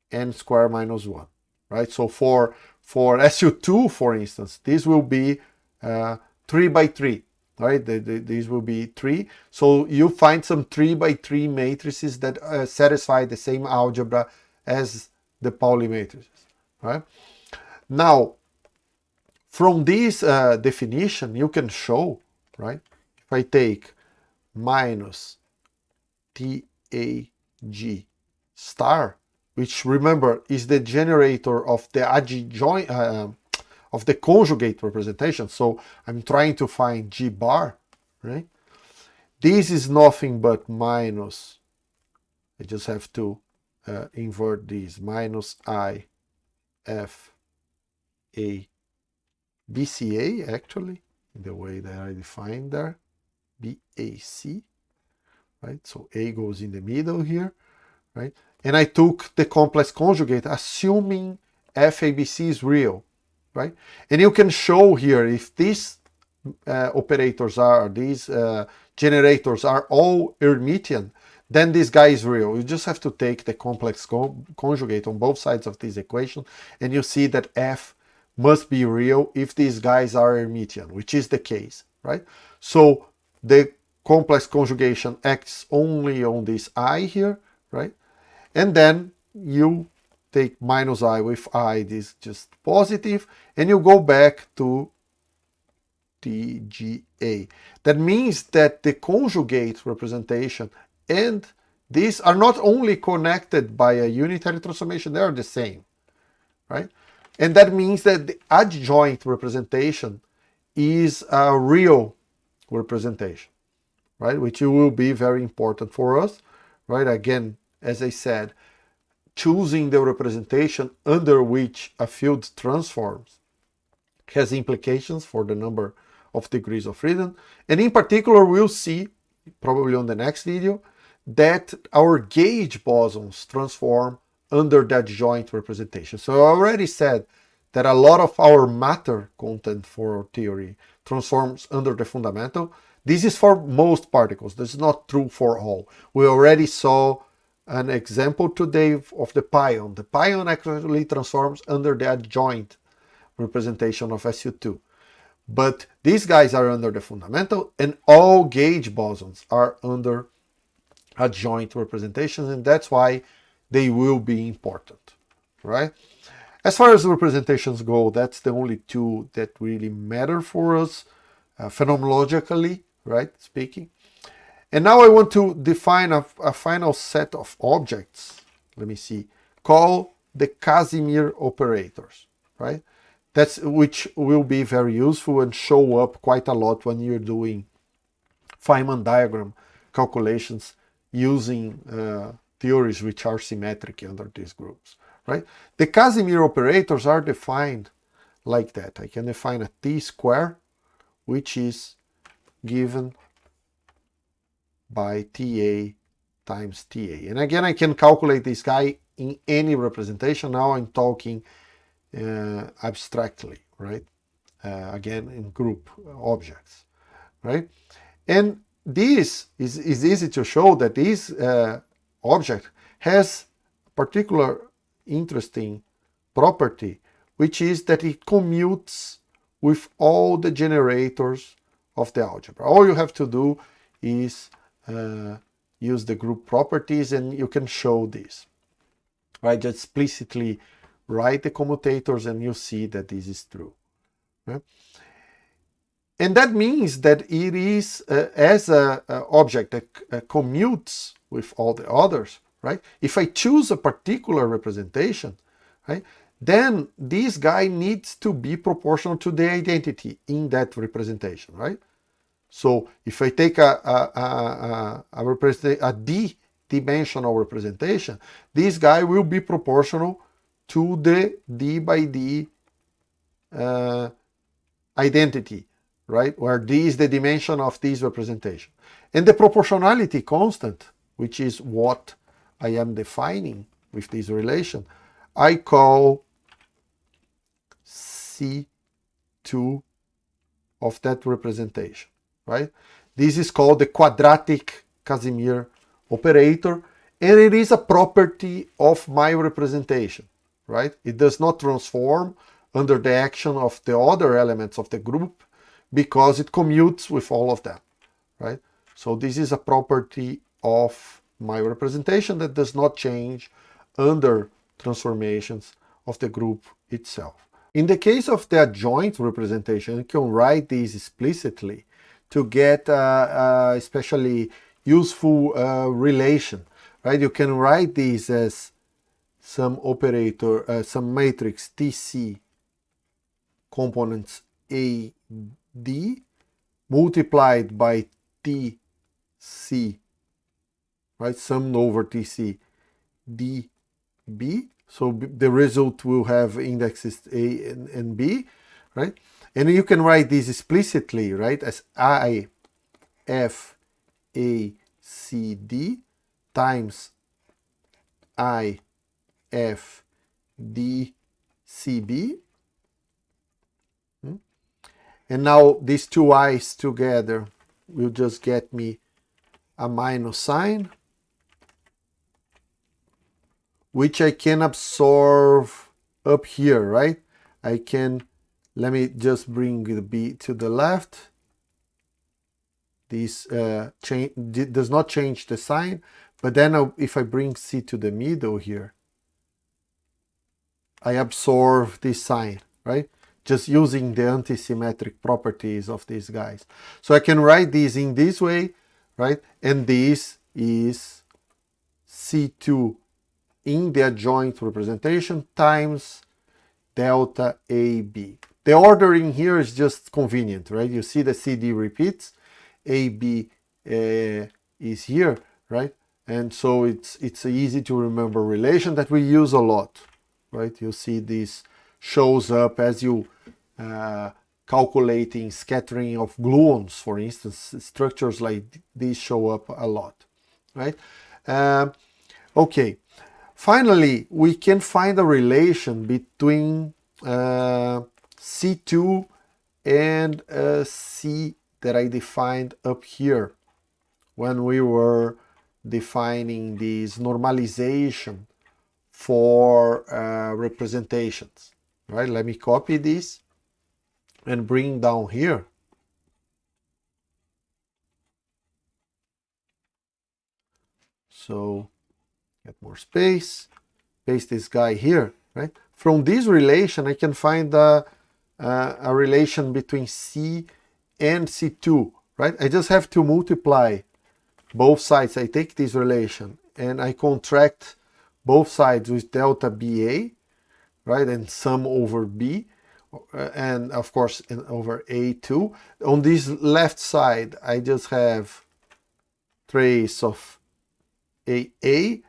S1: n squared minus 1, right? So for SU2, for instance, this will be 3 by 3, right? These will be 3. So you find some 3 by 3 matrices that satisfy the same algebra as the Pauli matrices, right? Now, from this definition, you can show, right? If I take minus TAG star, which remember is the generator of the adjoint of the conjugate representation. So I'm trying to find G bar, right? This is nothing but minus, I just have to invert these, minus I F A BCA, actually, in the way that I defined there, BAC, right? So A goes in the middle here, right? And I took the complex conjugate, assuming FABC is real, right? And you can show here if these operators are, these generators are all Hermitian, then this guy is real. You just have to take the complex conjugate on both sides of this equation, and you see that F must be real if these guys are Hermitian, which is the case, right? So the complex conjugation acts only on this I here, right? And then you take minus I with I, this just positive, and you go back to TGA. That means that the conjugate representation and these are not only connected by a unitary transformation, they are the same, right? And that means that the adjoint representation is a real representation, right? Which will be very important for us, right? Again, as I said, choosing the representation under which a field transforms has implications for the number of degrees of freedom. And in particular, we'll see, probably on the next video, that our gauge bosons transform under that joint representation. So I already said that a lot of our matter content for our theory transforms under the fundamental. This is for most particles. This is not true for all. We already saw an example today of the pion. The pion actually transforms under the adjoint representation of SU2. But these guys are under the fundamental, and all gauge bosons are under adjoint representations, and that's why they will be important, right? As far as representations go, that's the only two that really matter for us, phenomenologically, right, speaking. And now I want to define a final set of objects, let me see, called the Casimir operators, right? That's which will be very useful and show up quite a lot when you're doing Feynman diagram calculations using theories which are symmetric under these groups, right? The Casimir operators are defined like that. I can define a t square, which is given by ta times ta. And again, I can calculate this guy in any representation. Now I'm talking abstractly, right? Again, in group objects, right? And this is easy to show that this object has a particular interesting property, which is that it commutes with all the generators of the algebra. All you have to do is use the group properties and you can show this, right? Just explicitly write the commutators and you see that this is true, right? And that means that it is as an object that commutes with all the others, right? If I choose a particular representation, right, then this guy needs to be proportional to the identity in that representation, right? So if I take a d-dimensional representation, this guy will be proportional to the d by d identity, right? Where d is the dimension of this representation. And the proportionality constant, which is what I am defining with this relation, I call C2 of that representation, right? This is called the quadratic Casimir operator, and it is a property of my representation, right? It does not transform under the action of the other elements of the group because it commutes with all of them, right? So this is a property of my representation that does not change under transformations of the group itself. In the case of the adjoint representation, you can write this explicitly to get especially useful relation, right? You can write this as some operator, some matrix TC components A, D multiplied by TC, right? Summed over TC D, B. So the result will have indexes A and B, right? And you can write this explicitly, right, as I F A C D times I F D C B. And now these two i's together will just get me a minus sign, which I can absorb up here, right? I can, let me just bring the B to the left. This does not change the sign, but then if I bring C to the middle here, I absorb this sign, right? Just using the antisymmetric properties of these guys. So I can write this in this way, right? And this is C2 in the adjoint representation times delta AB. The ordering here is just convenient, right? You see the CD repeats, AB is here, right? And so it's easy to remember relation that we use a lot, right? You see this shows up as you calculating scattering of gluons, for instance. Structures like these show up a lot, right? Okay, finally, we can find a relation between C2 and C that I defined up here when we were defining this normalization for representations, right? Let me copy this and bring down here. So get more space, paste this guy here, right? From this relation, I can find a relation between C and C2, right? I just have to multiply both sides. I take this relation and I contract both sides with delta BA, right? And sum over B, and of course over A2. On this left side, I just have trace of AA,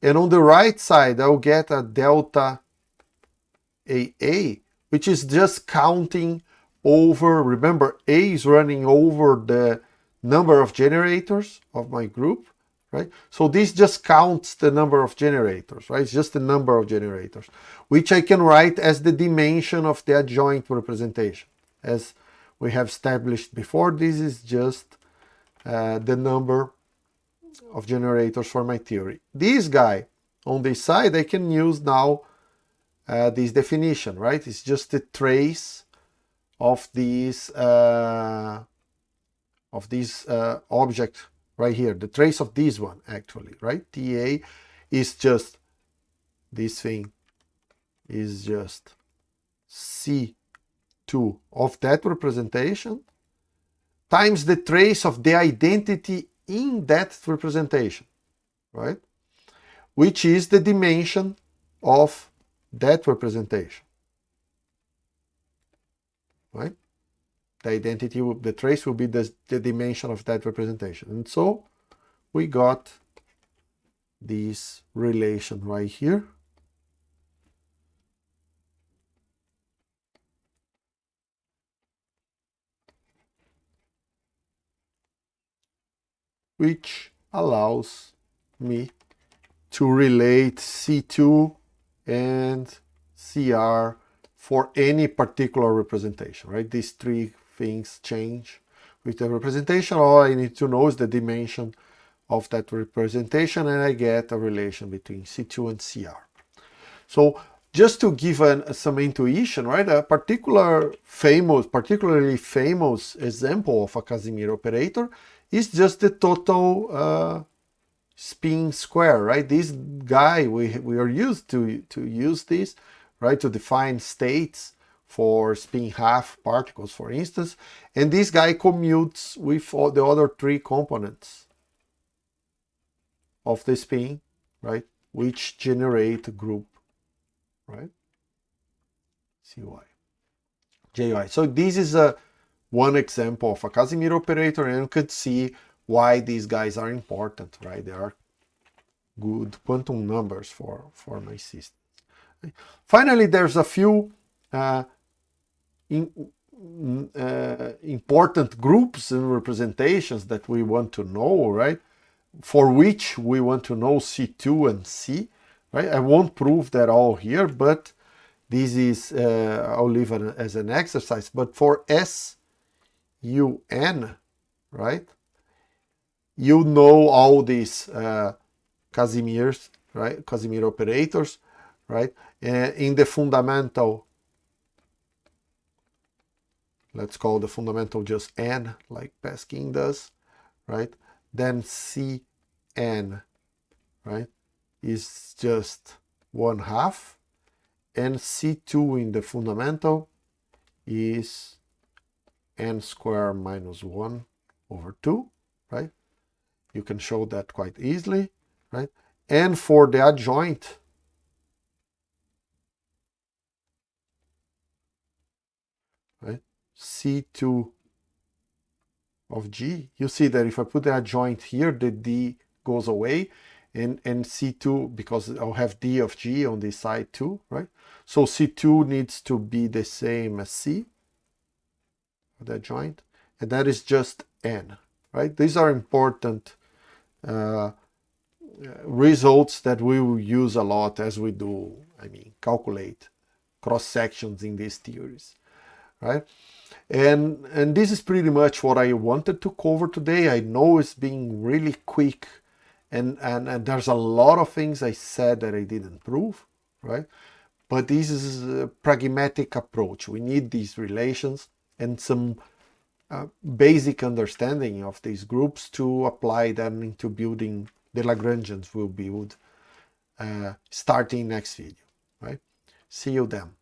S1: and on the right side, I'll get a delta AA, which is just counting over, remember, A is running over the number of generators of my group, right? So this just counts the number of generators, right? It's just the number of generators, which I can write as the dimension of the adjoint representation. As we have established before, this is just the number of generators for my theory. This guy on this side, I can use now this definition, right? It's just the trace of this object right here, the trace of this one actually, right? TA is just, this thing is just C2 of that representation times the trace of the identity in that representation, right? Which is the dimension of that representation, right? The identity, the trace will be the dimension of that representation. And so we got this relation right here. Which allows me to relate C2 and CR for any particular representation, right? These three things change with the representation. All I need to know is the dimension of that representation, and I get a relation between C2 and CR. So just to give some intuition, right? A particularly famous example of a Casimir operator is just the total spin square, right? This guy, we are used to use this, right, to define states for spin half particles, for instance, and this guy commutes with all the other three components of the spin, right, which generate a group, right, CY, JY. So this is one example of a Casimir operator, and you could see why these guys are important, right? They are good quantum numbers for my system. Finally, there's a few important groups and representations that we want to know, right? For which we want to know C2 and C, right? I won't prove that all here, but this is, I'll leave it as an exercise. But for SUN, right? You know all these Casimirs, right? Casimir operators, right? In the fundamental, let's call the fundamental just N, like Pascal does, right? Then Cn, right, is just 1/2, and C2 in the fundamental is n squared minus 1 over 2, right? You can show that quite easily, right? And for the adjoint, right, C2 of G, you see that if I put the adjoint here, the D goes away, and C2, because I'll have D of G on this side too, right? So C2 needs to be the same as C, the adjoint, and that is just N, right? These are important results that we will use a lot as we do, calculate cross sections in these theories, right? And this is pretty much what I wanted to cover today. I know it's being really quick, and there's a lot of things I said that I didn't prove, right? But this is a pragmatic approach. We need these relations and some basic understanding of these groups to apply them into building the Lagrangians we'll build starting next video, right? See you then.